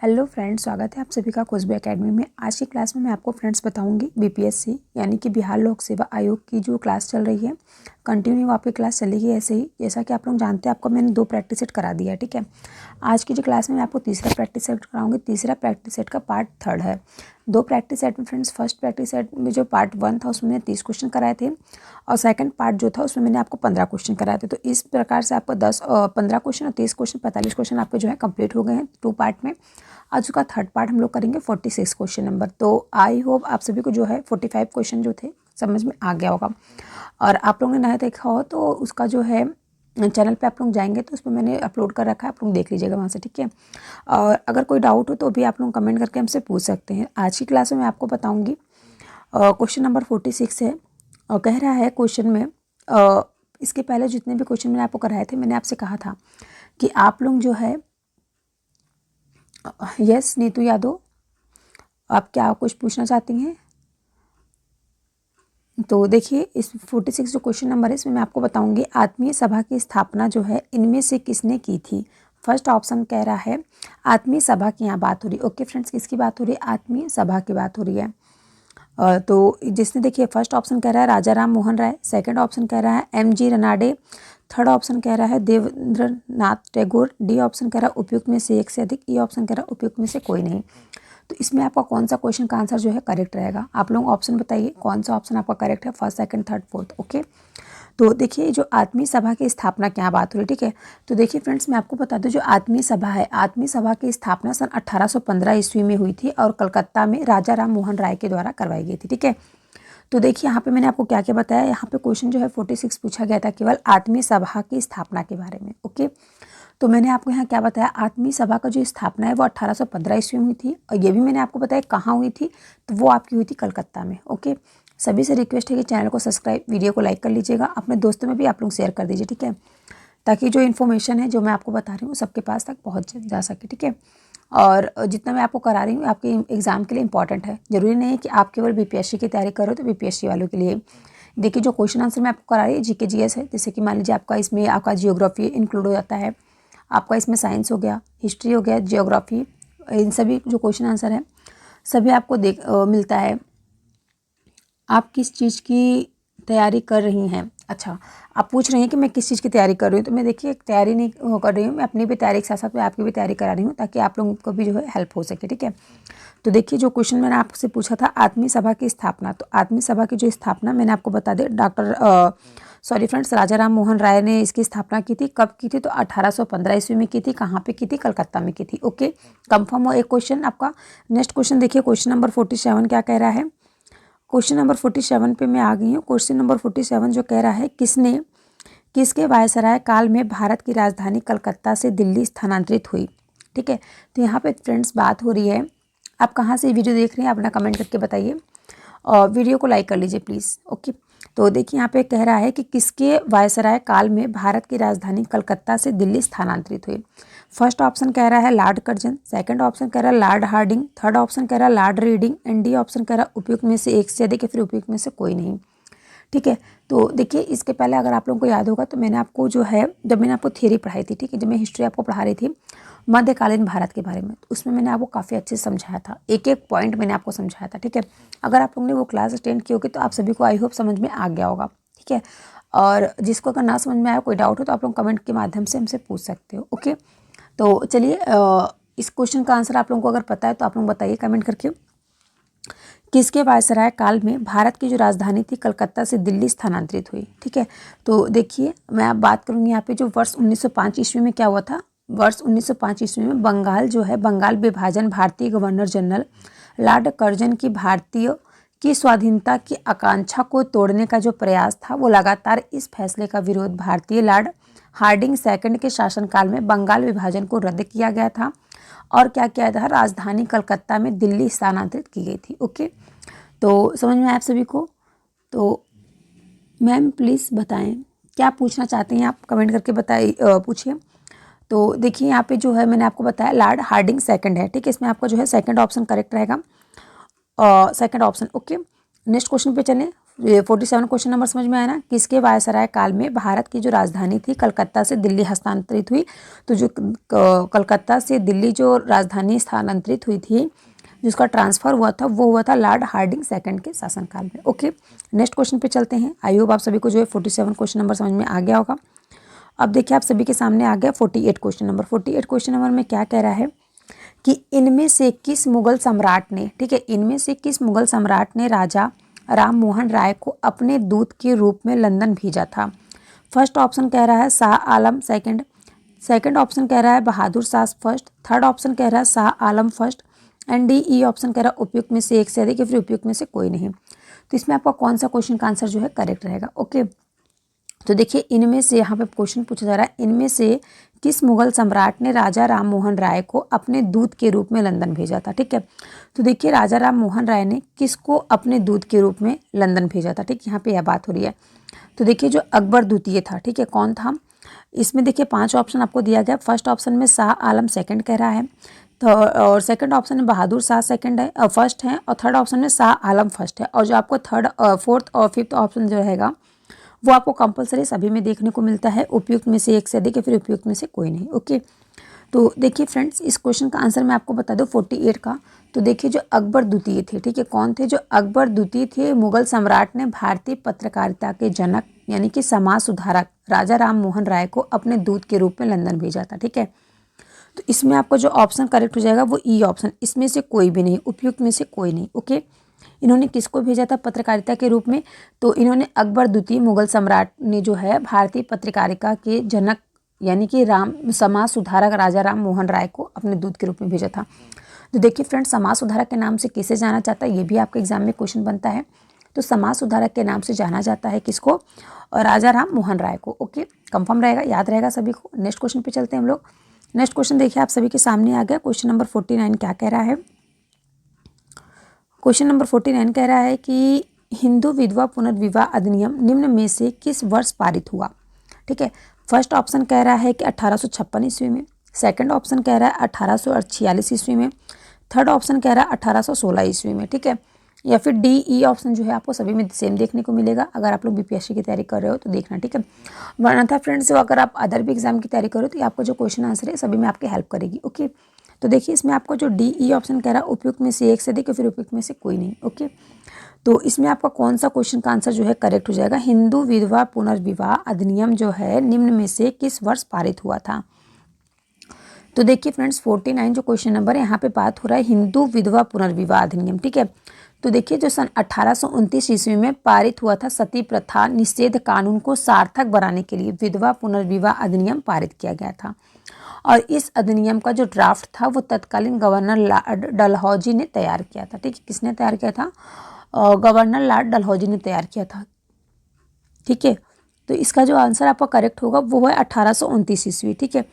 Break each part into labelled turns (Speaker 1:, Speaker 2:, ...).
Speaker 1: Hello friends, स्वागत है आप सभी का कुछ भी एकेडमी में। आज की क्लास में मैं आपको फ्रेंड्स बताऊंगी बीपीएससी यानी कि बिहार लोक सेवा आयोग की जो क्लास चल रही है, कंटिन्यू आपकी क्लास चलेगी ऐसे ही। जैसा कि आप लोग जानते हैं, आपको मैंने 2 प्रैक्टिस सेट करा दिया है, ठीक है। आज की जो क्लास में मैं आपको तीसरा प्रैक्टिस सेट कराऊंगी। तीसरा प्रैक्टिस सेट का पार्ट 3 है। 2 प्रैक्टिस सेट में फ्रेंड्स, फर्स्ट प्रैक्टिस सेट में जो पार्ट 1 था उसमें मैंने 30 क्वेश्चन कराए थे और सेकंड पार्ट जो था उसमें मैंने आपको 15 क्वेश्चन कराए थे। तो इस प्रकार से आपको 15 क्वेश्चन और 30 क्वेश्चन 45 क्वेश्चन आपके जो है कंप्लीट हो गए हैं 2 पार्ट में। आज का थर्ड पार्ट हम लोग करेंगे 46 क्वेश्चन नंबर। तो आई होप आप सभी को जो है 45 क्वेश्चन जो थे समझ में आ गया होगा। और आप लोगों ने नया देखा हो तो उसका जो है चैनल पे आप लोग जाएंगे तो उसमें मैंने अपलोड कर रखा है, आप लोग देख लीजिएगा वहाँ से, ठीक है। और अगर कोई डाउट हो तो भी आप लोग कमेंट करके हमसे पूछ सकते हैं। आज की क्लास में मैं आपको बताऊँगी क्वेश्चन नंबर 46 है और कह रहा है क्वेश्चन में इसके पहले जितने भी क्वेश्चन मैंने आपको कराए थे, मैंने आपसे कहा था कि आप लोग जो है यस नीतू यादव, आप क्या कुछ पूछना चाहती हैं? तो देखिए, इस 46 जो क्वेश्चन नंबर है इसमें मैं आपको बताऊंगी आत्मीय सभा की स्थापना जो है इनमें से किसने की थी। फर्स्ट ऑप्शन कह रहा है आत्मीय सभा की यहाँ बात हो रही है। ओके फ्रेंड्स, किसकी बात हो रही है? आत्मीय सभा की बात हो रही है। तो जिसने, देखिए, फर्स्ट ऑप्शन कह रहा है राजा राम मोहन राय, सेकंड ऑप्शन कह रहा है एम.जी. रनाडे, थर्ड ऑप्शन कह रहा है देवेंद्रनाथ टैगोर, डी ऑप्शन कह रहा है उपयुक्त में से एक से अधिक, ई ऑप्शन कह रहा है उपयुक्त में से कोई नहीं। तो इसमें आपका कौन सा क्वेश्चन का आंसर जो है करेक्ट रहेगा? आप लोग ऑप्शन बताइए कौन सा ऑप्शन आपका करेक्ट है, first second third fourth. Okay, तो देखिए जो आत्मीय सभा की स्थापना क्या बात हो रही है, ठीक है। तो देखिए फ्रेंड्स, मैं आपको बता दूं जो आत्मीय सभा है, आत्मीय सभा की स्थापना सन 1815 ईस्वी में हुई थी और कलकत्ता में राजा राम मोहन राय के द्वारा करवाई गई थी, ठीक है। तो देखिए यहाँ पे मैंने आपको क्या क्या बताया। यहाँ पे क्वेश्चन जो है 46 पूछा गया था केवल आत्मीय सभा की स्थापना के बारे में। ओके, तो मैंने आपको यहाँ क्या बताया, आत्मीय सभा का जो स्थापना है वो 1815 ईस्वी में हुई थी और ये भी मैंने आपको बताया कहाँ हुई थी, तो वो आपकी हुई थी कलकत्ता में। ओके, सभी से रिक्वेस्ट है कि चैनल को सब्सक्राइब, वीडियो को लाइक कर लीजिएगा, अपने दोस्तों में भी आप लोग शेयर कर दीजिए, ठीक है, ताकि जो इन्फॉर्मेशन है जो मैं आपको बता रही हूँ सबके पास तक पहुँच जा सके, ठीक है। और जितना मैं आपको करा रही हूँ आपके एग्ज़ाम के लिए इंपॉर्टेंट है। ज़रूरी नहीं है कि आप केवल बीपीएससी की तैयारी करो तो बीपीएससी वालों के लिए। देखिए जो क्वेश्चन आंसर मैं आपको करा रही हूँ जीके जीएस है। जैसे कि मान लीजिए आपका इसमें आपका जियोग्राफी इंक्लूड हो जाता है, आपका इसमें साइंस हो गया, हिस्ट्री हो गया, जियोग्राफी, इन सभी जो क्वेश्चन आंसर है सभी आपको मिलता है। आप किस चीज़ की तैयारी कर रही हैं? अच्छा, आप पूछ रही हैं कि मैं किस चीज़ की तैयारी कर रही हूँ। तो मैं देखिए तैयारी नहीं कर रही हूँ, मैं अपनी भी तैयारी के साथ साथ मैं आपकी भी तैयारी करा रही हूँ ताकि आप लोगों को भी जो है हेल्प हो सके, ठीक है। तो देखिए जो क्वेश्चन मैंने आपसे पूछा था आत्मीय सभा की स्थापना, तो आत्मीय सभा की जो स्थापना मैंने आपको बता दें सॉरी फ्रेंड्स, राजा राम मोहन राय ने इसकी स्थापना की थी। कब की थी? तो 1815 ईस्वी में की थी। कहाँ पे की थी? कलकत्ता में की थी। ओके, कंफर्म हो एक क्वेश्चन आपका। नेक्स्ट क्वेश्चन देखिए, क्वेश्चन नंबर 47 क्या कह रहा है। क्वेश्चन नंबर 47 पे मैं आ गई हूँ। क्वेश्चन नंबर 47 जो कह रहा है किसके वायसराय काल में भारत की राजधानी कलकत्ता से दिल्ली स्थानांतरित हुई, ठीक है। तो यहाँ पे फ्रेंड्स बात हो रही है, आप कहाँ से वीडियो देख रहे हैं अपना कमेंट करके बताइए और वीडियो को लाइक कर लीजिए प्लीज़। ओके, तो देखिए यहाँ पे कह रहा है कि किसके वायसराय काल में भारत की राजधानी कलकत्ता से दिल्ली स्थानांतरित हुई। फर्स्ट ऑप्शन कह रहा है लॉर्ड कर्जन, सेकंड ऑप्शन कह रहा है लॉर्ड हार्डिंग, थर्ड ऑप्शन कह रहा है Lord reading and D option कह रहा है उपयुक्त में से एक से अधिक या फिर उपयुक्त में से कोई नहीं, ठीक है। तो देखिए इसके पहले अगर आप लोगों को याद होगा तो मैंने आपको जो है, जब मैंने आपको थ्योरी पढ़ाई थी, ठीक है, जब मैं हिस्ट्री आपको पढ़ा रही थी मध्यकालीन भारत के बारे में, तो उसमें मैंने आपको काफ़ी अच्छे से समझाया था, एक एक पॉइंट मैंने आपको समझाया था, ठीक है। अगर आप लोगों ने वो क्लास अटेंड की होगी तो आप सभी को आई होप समझ में आ गया होगा, ठीक है। और जिसको अगर ना समझ में आया, कोई डाउट हो तो आप लोग कमेंट के माध्यम से हमसे पूछ सकते हो। ओके, तो चलिए इस क्वेश्चन का आंसर आप लोगों को अगर पता है तो आप लोग बताइए कमेंट करके। किसके वायसराय काल में भारत की जो राजधानी थी कलकत्ता से दिल्ली स्थानांतरित हुई, ठीक है। तो देखिए मैं अब बात करूँगी यहाँ पे जो वर्ष 1905 ईस्वी में क्या हुआ था। वर्ष 1905 ईस्वी में बंगाल जो है, बंगाल विभाजन भारतीय गवर्नर जनरल लॉर्ड कर्जन की भारतीय की स्वाधीनता की आकांक्षा को तोड़ने का जो प्रयास था वो लगातार इस फैसले का विरोध भारतीय लॉर्ड हार्डिंग सेकंड के शासनकाल में बंगाल विभाजन को रद्द किया गया था और क्या किया था, राजधानी कलकत्ता में दिल्ली स्थानांतरित की गई थी। ओके, तो समझ में आया आप सभी को? तो मैम प्लीज़ बताएं क्या पूछना चाहते हैं आप, कमेंट करके बताइए, पूछिए। तो देखिए यहाँ पे जो है मैंने आपको बताया लॉर्ड हार्डिंग सेकंड है, ठीक है। इसमें आपका जो है सेकंड ऑप्शन करेक्ट रहेगा, second option. Okay, next question पे चलें। ये 47 क्वेश्चन नंबर समझ में आया ना। किसके वायसराय काल में भारत की जो राजधानी थी कलकत्ता से दिल्ली हस्तांतरित हुई। तो जो कलकत्ता से दिल्ली जो राजधानी स्थानांतरित हुई थी, जिसका ट्रांसफर हुआ था, वो हुआ था लॉर्ड हार्डिंग सेकंड के शासनकाल में। ओके, नेक्स्ट क्वेश्चन पे चलते हैं। आई होप आप सभी को जो है 47 क्वेश्चन नंबर समझ में आ गया होगा। अब देखिए आप सभी के सामने आ गया 48 क्वेश्चन नंबर। 48 क्वेश्चन नंबर में क्या कह रहा है कि इनमें से किस मुगल सम्राट ने, ठीक है, इनमें से किस मुगल सम्राट ने राजा राम मोहन राय को अपने दूत के रूप में लंदन भेजा था। फर्स्ट ऑप्शन कह रहा है Shah Alam second, second option कह रहा है Bahadur Shah first, third option कह रहा है Shah Alam first, and D E option कह रहा है उपयुक्त में से एक से अधिक या फिर उपयुक्त में से कोई नहीं। तो इसमें आपका कौन सा क्वेश्चन का आंसर जो है करेक्ट रहेगा। ओके, तो देखिए इनमें से यहाँ पे क्वेश्चन पूछा जा रहा है, इनमें से किस मुगल सम्राट ने राजा राम मोहन राय को अपने दूत के रूप में लंदन भेजा था। ठीक है, तो देखिए राजा राम मोहन राय ने किसको अपने दूत के रूप में लंदन भेजा था। ठीक, यहाँ पे यह बात हो रही है। तो देखिए जो अकबर द्वितीय था, ठीक है, कौन था, इसमें देखिए 5 ऑप्शन आपको दिया गया। फर्स्ट ऑप्शन में शाह आलम सेकंड कह रहा है, तो और सेकंड ऑप्शन में बहादुर शाह सेकंड है फर्स्ट है, और थर्ड ऑप्शन में शाह आलम फर्स्ट है। और जो आपको थर्ड फोर्थ और फिफ्थ ऑप्शन जो रहेगा वो आपको कंपलसरी सभी में देखने को मिलता है, उपयुक्त में से एक से अधिक या फिर उपयुक्त में से कोई नहीं। ओके, तो देखिए फ्रेंड्स इस क्वेश्चन का आंसर मैं आपको बता दूं 48 का। तो देखिए जो अकबर द्वितीय थे, ठीक है, कौन थे, जो अकबर द्वितीय थे, मुगल सम्राट ने भारतीय पत्रकारिता के जनक यानी कि समाज सुधारक राजा राम मोहन राय को अपने दूत के रूप में लंदन भेजा था। ठीक है, तो इसमें आपका जो ऑप्शन करेक्ट हो जाएगा वो ई ऑप्शन, इसमें से कोई भी नहीं, उपयुक्त में से कोई नहीं। ओके, इन्होंने किसको भेजा था पत्रकारिता के रूप में, तो इन्होंने अकबर द्वितीय मुगल सम्राट ने जो है भारतीय पत्रकारिता के जनक यानी कि राम समाज सुधारक राजा राम मोहन राय को अपने दूत के रूप में भेजा था। तो देखिए फ्रेंड्स समाज सुधारक के नाम से किसे जाना जाता है, ये भी आपके एग्जाम में क्वेश्चन बनता है। तो समाज सुधारक के नाम से जाना जाता है किसको, और राजा राम मोहन राय को। ओके, कंफर्म रहेगा, याद रहेगा सभी को। नेक्स्ट क्वेश्चन पे चलते हैं हम लोग। नेक्स्ट क्वेश्चन देखिए आप सभी के सामने आ गया। क्वेश्चन नंबर 49 क्या कह रहा है, क्वेश्चन नंबर 49 कह रहा है कि हिंदू विधवा पुनर्विवाह अधिनियम निम्न में से किस वर्ष पारित हुआ। ठीक है, फर्स्ट ऑप्शन कह रहा है कि 1856 ईस्वी में, सेकंड ऑप्शन कह रहा है 1846 ईस्वी में, थर्ड ऑप्शन कह रहा है 1816 ईस्वी में। ठीक है, या फिर डी ई ऑप्शन जो है आपको सभी में सेम देखने को मिलेगा। अगर आप लोग बीपीएससी की तैयारी कर रहे हो तो देखना, ठीक है। वरना था फ्रेंड्स अगर आप अदर भी एग्जाम की तैयारी करो तो आपको जो क्वेश्चन आंसर है सभी में आपकी हेल्प करेगी। ओके, तो देखिए इसमें आपको जो डी ई ऑप्शन कह रहा है उपयुक्त में से एक से अधिक या फिर उपयुक्त में से कोई नहीं। ओके, तो इसमें आपका कौन सा क्वेश्चन का आंसर जो है करेक्ट हो जाएगा, हिंदू विधवा पुनर्विवाह अधिनियम जो है निम्न में से किस वर्ष पारित हुआ था। तो देखिए फ्रेंड्स 49 जो क्वेश्चन नंबर है यहाँ पे बात हो रहा है हिंदू विधवा पुनर्विवाह अधिनियम। ठीक है, तो देखिए जो सन 1829 ईस्वी में पारित हुआ था सती प्रथा निषेध कानून को सार्थक बनाने के लिए विधवा पुनर्विवाह अधिनियम पारित किया गया था। और इस अधिनियम का जो ड्राफ्ट था वो तत्कालीन गवर्नर लॉर्ड डलहौजी ने तैयार किया था। ठीक है, किसने तैयार किया था, गवर्नर लॉर्ड डलहौजी ने तैयार किया था। ठीक है, तो इसका जो आंसर आपका करेक्ट होगा वो है 1829 ईस्वी। ठीक है,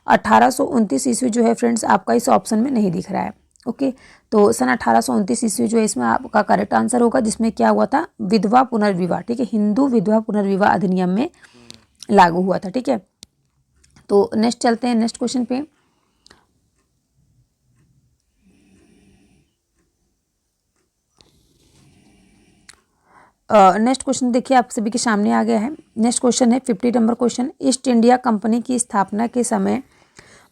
Speaker 1: 1829 ईस्वी जो है फ्रेंड्स आपका इस ऑप्शन में नहीं दिख रहा है। ओके, तो सन 1829 ईस्वी जो है इसमें आपका करेक्ट आंसर होगा, जिसमें क्या हुआ था, विधवा पुनर्विवाह। ठीक है, हिंदू विधवा पुनर्विवाह अधिनियम में लागू हुआ था। ठीक है, तो नेक्स्ट चलते हैं नेक्स्ट क्वेश्चन पे। नेक्स्ट क्वेश्चन देखिए आप सभी के सामने आ गया है। नेक्स्ट क्वेश्चन है 50 number question, east India company की स्थापना के समय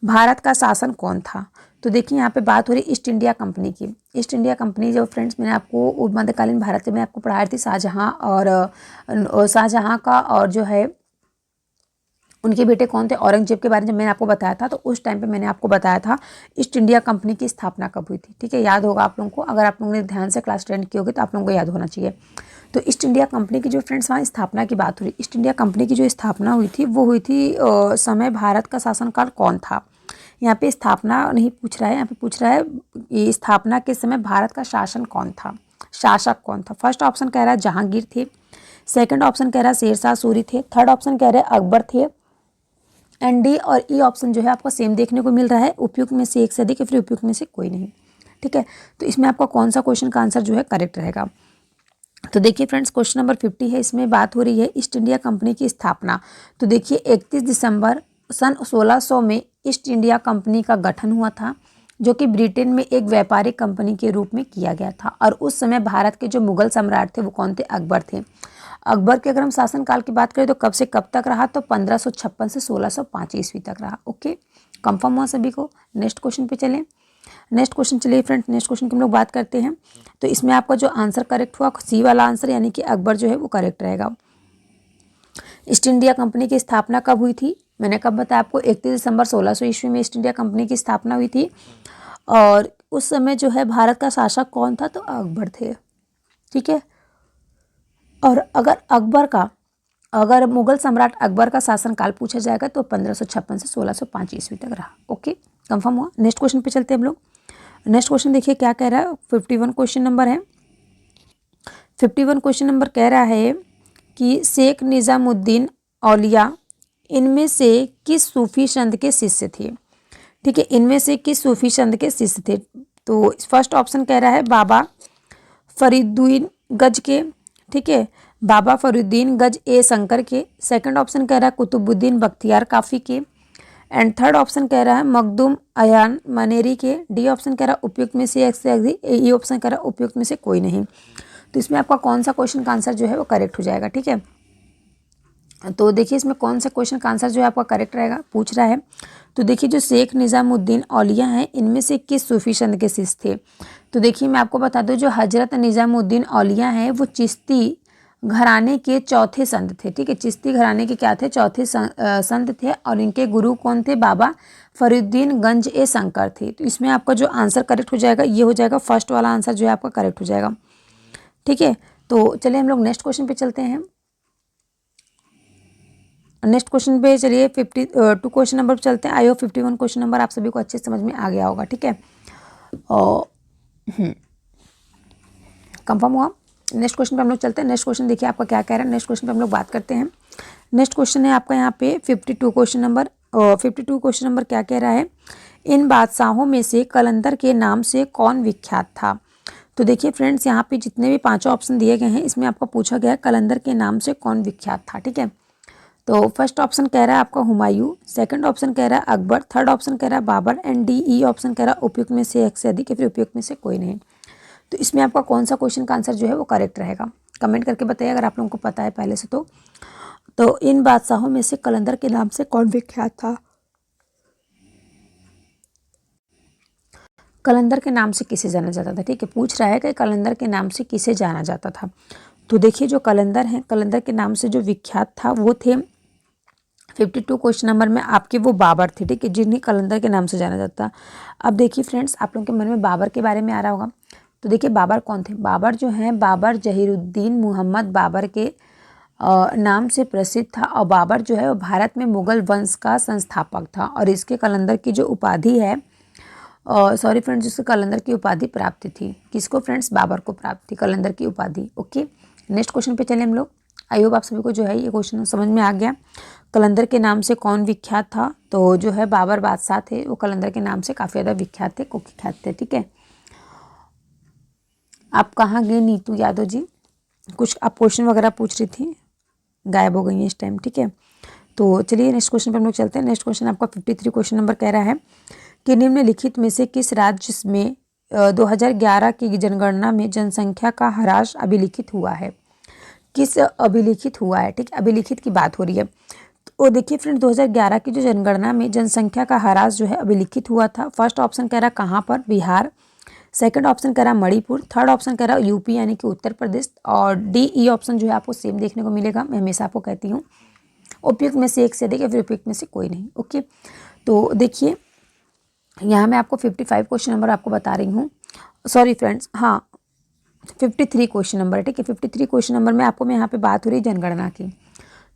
Speaker 1: भारत का शासन कौन था। तो देखिए यहाँ पे बात हो रही ईस्ट इंडिया कंपनी की। ईस्ट इंडिया कंपनी जो फ्रेंड्स मैंने आपको मध्यकालीन भारत में आपको पढ़ाई थी शाहजहाँ और शाहजहाँ का और जो है उनके बेटे कौन थे, औरंगजेब के बारे में जब मैंने आपको बताया था तो उस टाइम पे मैंने आपको बताया था ईस्ट इंडिया कंपनी की स्थापना कब हुई थी। ठीक है, याद होगा आप लोगों को, अगर आप लोगों ने ध्यान से क्लास 10 की होगी तो आप लोगों को याद होना चाहिए। तो ईस्ट इंडिया कंपनी की जो फ्रेंड्स वहाँ स्थापना की बात हो रही, ईस्ट इंडिया कंपनी की जो स्थापना हुई थी वो हुई थी समय भारत का शासनकाल कौन था। यहाँ पे स्थापना नहीं पूछ रहा है, यहाँ पे पूछ रहा है ये स्थापना के समय भारत का शासन कौन था, शासक कौन था। फर्स्ट ऑप्शन कह रहा है जहांगीर थे, सेकंड ऑप्शन कह रहा है शेरशाह सूरी थे, थर्ड ऑप्शन कह रहे हैं अकबर थे, एंड डी और ई ऑप्शन जो है आपको सेम देखने को मिल रहा है, उपयुक्त में से एक से अधिक या फिर उपयुक्त में से कोई नहीं। ठीक है, तो इसमें आपका कौन सा क्वेश्चन का आंसर जो है करेक्ट रहेगा। तो देखिए फ्रेंड्स क्वेश्चन नंबर 50 है, इसमें बात हो रही है ईस्ट इंडिया कंपनी की स्थापना। तो देखिए 31 दिसंबर सन 1600 में ईस्ट इंडिया कंपनी का गठन हुआ था जो कि ब्रिटेन में एक व्यापारिक कंपनी के रूप में किया गया था। और उस समय भारत के जो मुगल सम्राट थे वो कौन थे? अकबर थे। अकबर के अगर हम शासनकाल की बात करें तो कब से कब तक रहा? तो 1556 से 1605 ईस्वी तक रहा। ओके, कंफर्म हुआ सभी को? नेक्स्ट क्वेश्चन पे चलें। नेक्स्ट क्वेश्चन चलिए फ्रेंड्स, नेक्स्ट क्वेश्चन की हम लोग बात करते हैं। तो इसमें आपका जो आंसर करेक्ट हुआ सी वाला आंसर, यानी कि अकबर जो है वो करेक्ट रहेगा। ईस्ट इंडिया कंपनी की स्थापना कब हुई थी? मैंने कब बताया आपको? 31 दिसंबर 1600 ईस्वी में ईस्ट इंडिया कंपनी की स्थापना हुई थी। और उस समय जो है भारत का शासक कौन था? तो अकबर थे। ठीक है। और अगर मुगल सम्राट अकबर का शासनकाल पूछा जाएगा तो 1556 से 1605 ईस्वी तक रहा। ओके, कंफर्म हुआ। नेक्स्ट क्वेश्चन पे चलते हैं हम लोग। नेक्स्ट क्वेश्चन देखिए क्या कह रहा है। 51 क्वेश्चन नंबर है। 51 क्वेश्चन नंबर कह रहा है कि शेख निज़ामुद्दीन औलिया इनमें से किस सूफी संत के शिष्य थे? ठीक है, इनमें से किस सूफी संत के शिष्य थे? तो फर्स्ट ऑप्शन कह रहा है बाबा फरीदुद्दीन गज के। ठीक है, बाबा फरीदुद्दीन गज ए शंकर के। सेकंड ऑप्शन कह रहा है कुतुबुद्दीन बख्तियार काफ़ी के। एंड थर्ड ऑप्शन कह रहा है मखदूम अयान मनेरी के। डी ऑप्शन कह रहा है उपयुक्त में से ए ऑप्शन कह रहा है उपयुक्त में से कोई नहीं। तो इसमें आपका कौन सा क्वेश्चन का आंसर जो है वो करेक्ट हो जाएगा? ठीक है, तो देखिए इसमें कौन सा क्वेश्चन का आंसर जो है आपका करेक्ट रहेगा, पूछ रहा है। तो देखिए जो शेख निज़ामुद्दीन औलिया हैं इनमें से किस सूफी संत के शिष्य थे? तो देखिए मैं आपको बता दूं, जो हजरत निज़ामुद्दीन औलिया हैं वो चिश्ती घराने के चौथे संत थे। ठीक है, चिश्ती घराने के क्या थे? चौथे संत थे। और इनके गुरु कौन थे? बाबा फरीदुद्दीन गंज ए शंकर थे। तो इसमें आपका जो आंसर करेक्ट हो जाएगा ये हो जाएगा, फर्स्ट वाला आंसर जो है आपका करेक्ट हो जाएगा। ठीक है, तो चलिए हम लोग नेक्स्ट क्वेश्चन पे चलते हैं। नेक्स्ट क्वेश्चन पे चलिए 52 क्वेश्चन नंबर पे चलते हैं। आई होप 51 क्वेश्चन नंबर आप सभी को अच्छे से समझ में आ गया होगा। ठीक है, और कंफर्म हुआ। नेक्स्ट क्वेश्चन पे हम लोग चलते हैं। नेक्स्ट क्वेश्चन देखिए आपका क्या कह रहा है। नेक्स्ट क्वेश्चन पे हम लोग बात करते हैं। नेक्स्ट क्वेश्चन है आपका यहाँ पे 52 क्वेश्चन नंबर। 52 क्वेश्चन नंबर क्या कह रहा है? इन बादशाहों में से कलंदर के नाम से कौन विख्यात था? तो देखिए फ्रेंड्स, यहाँ पे जितने भी पांचों ऑप्शन दिए गए हैं इसमें आपका पूछा गया है कलंदर के नाम से कौन विख्यात था। ठीक है, तो फर्स्ट ऑप्शन कह रहा है आपका हुमायूं, सेकंड ऑप्शन कह रहा है अकबर, थर्ड ऑप्शन कह रहा है बाबर, एंड डी ई ऑप्शन कह रहा है उपयुक्त में से एक से अधिक या फिर उपयुक्त में से कोई नहीं। तो इसमें आपका कौन सा क्वेश्चन का आंसर जो है वो करेक्ट रहेगा? कमेंट करके बताइए अगर आप लोगों को पता है पहले से। तो इन बादशाहों में से कलंदर के नाम से कौन विख्यात था? कलंदर के नाम से किसे जाना जाता था? ठीक है, पूछ रहा है कि कलंदर के नाम से किसे जाना जाता था। तो देखिए जो कलंदर हैं, कलंदर के नाम से जो विख्यात था वो थे 52 क्वेश्चन नंबर में आपके वो बाबर थे। ठीक है, जिन्हें कलंदर के नाम से जाना जाता। अब देखिए फ्रेंड्स, आप लोगों के मन में बाबर के बारे में आ रहा होगा। तो देखिए बाबर कौन थे? बाबर जो हैं, बाबर जहीरुद्दीन मोहम्मद बाबर के नाम से प्रसिद्ध था। और बाबर जो है वो भारत में मुगल वंश का संस्थापक था। और इसके कलंदर की जो उपाधि है, सॉरी फ्रेंड्स, जिसको कलंदर की उपाधि प्राप्त थी। किसको फ्रेंड्स? बाबर को प्राप्त थी कलंदर की उपाधि। ओके, नेक्स्ट क्वेश्चन पे चले हम लोग। आई होप आप सभी को जो है ये क्वेश्चन समझ में आ गया। कलंदर के नाम से कौन विख्यात था? तो जो है बाबर बादशाह थे, वो कलंदर के नाम से काफ़ी ज़्यादा विख्यात थे, कुख्यात थे। ठीक है, आप कहाँ गए नीतू यादव जी? कुछ आप क्वेश्चन वगैरह पूछ रही थी, गायब हो गई हैं इस टाइम। ठीक है, तो चलिए नेक्स्ट क्वेश्चन पर हम लोग चलते हैं। नेक्स्ट क्वेश्चन आपका 53 क्वेश्चन नंबर कह रहा है कि निम्नलिखित में से किस राज्य में 2011 की जनगणना में जनसंख्या का ह्रास अभिलिखित हुआ है? किस अभिलिखित हुआ है? ठीक है, अभिलिखित की बात हो रही है। तो देखिए फ्रेंड, 2011 की जो जनगणना में जनसंख्या का ह्रास जो है अभिलिखित हुआ था। फर्स्ट ऑप्शन कह रहा है कहाँ पर? बिहार। सेकंड ऑप्शन कह रहा है मणिपुर। थर्ड ऑप्शन कह रहा है यूपी यानी कि उत्तर प्रदेश। और डी ई ऑप्शन जो है आपको सेम देखने को मिलेगा। मैं हमेशा आपको कहती हूँ उपयुक्त में से एक से अधिक या फिर उपयुक्त में से कोई नहीं। ओके, तो देखिए यहाँ मैं आपको 55 क्वेश्चन नंबर आपको बता रही हूँ। सॉरी फ्रेंड्स, हाँ 53 क्वेश्चन नंबर है। ठीक है, 53 क्वेश्चन नंबर में आपको मैं यहाँ पे बात हो रही है जनगणना की।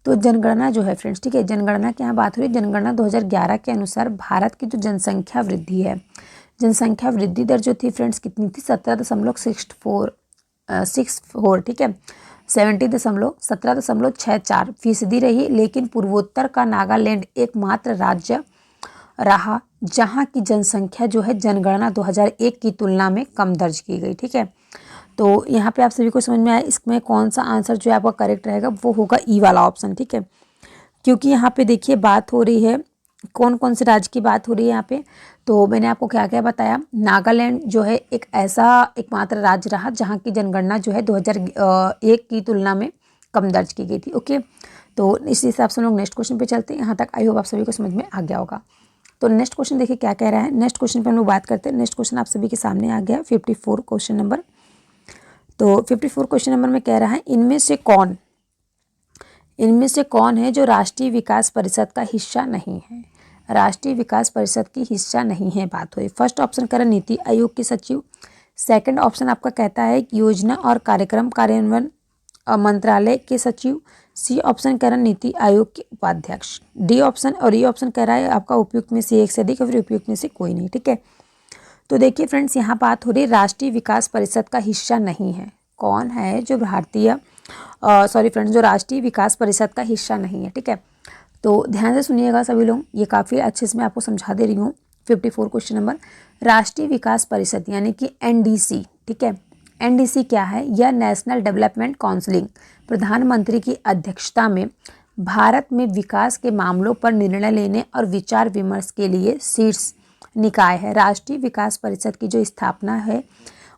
Speaker 1: तो जनगणना जो है फ्रेंड्स, ठीक है, जनगणना की यहाँ बात हो रही है। जनगणना 2011 के अनुसार भारत की जो जनसंख्या वृद्धि है, जनसंख्या वृद्धि दर जो थी फ्रेंड्स कितनी थी? 17.64। ठीक है, 17.64% रही। लेकिन पूर्वोत्तर का नागालैंड एकमात्र राज्य रहा जहां की जनसंख्या जो है जनगणना 2001 की तुलना में कम दर्ज की गई। ठीक है, तो यहाँ पे आप सभी को समझ में आया इसमें कौन सा आंसर जो है आपका करेक्ट रहेगा? वो होगा ई वाला ऑप्शन। ठीक है, क्योंकि यहाँ पे देखिए बात हो रही है कौन कौन से राज्य की बात हो रही है यहाँ पे, तो मैंने आपको क्या क्या बताया। नागालैंड जो है एक ऐसा एकमात्र राज्य रहा जहाँ की जनगणना जो है 2001 की तुलना में कम दर्ज की गई थी। ओके, तो इस हिसाब से हम लोग नेक्स्ट क्वेश्चन पे चलते हैं। यहाँ तक आई होप आप सभी को समझ में आ गया होगा। तो नेक्स्ट क्वेश्चन देखिए क्या कह रहा है। नेक्स्ट क्वेश्चन पे हम लोग बात करते हैं। नेक्स्ट क्वेश्चन आप सभी के सामने आ गया 54 क्वेश्चन नंबर। तो 54 क्वेश्चन नंबर में कह रहा है इनमें से कौन है जो राष्ट्रीय विकास परिषद का हिस्सा नहीं है। राष्ट्रीय विकास परिषद की हिस्सा नहीं है बात हुई। फर्स्ट ऑप्शन कह रहा है नीति आयोग के सचिव। सेकंड ऑप्शन आपका कहता है योजना और कार्यक्रम कार्यान्वयन मंत्रालय के सचिव। सी ऑप्शन कह रहा है नीति आयोग के उपाध्यक्ष। डी ऑप्शन और ई ऑप्शन कह रहा है आपका उपयुक्त में से एक से अधिक और फिर उपयुक्त में से कोई नहीं। ठीक है, तो देखिए फ्रेंड्स यहाँ बात हो रही है राष्ट्रीय विकास परिषद का हिस्सा नहीं है। कौन है जो जो राष्ट्रीय विकास परिषद का हिस्सा नहीं है। ठीक है, तो ध्यान से सुनिएगा सभी लोग, ये काफ़ी अच्छे से मैं आपको समझा दे रही हूँ। 54 क्वेश्चन नंबर, राष्ट्रीय विकास परिषद यानी कि एनडीसी। ठीक है, एनडीसी क्या है? यह नेशनल डेवलपमेंट काउंसिल प्रधानमंत्री की अध्यक्षता में भारत में विकास के मामलों पर निर्णय लेने और विचार विमर्श के लिए शीर्ष निकाय है। राष्ट्रीय विकास परिषद की जो स्थापना है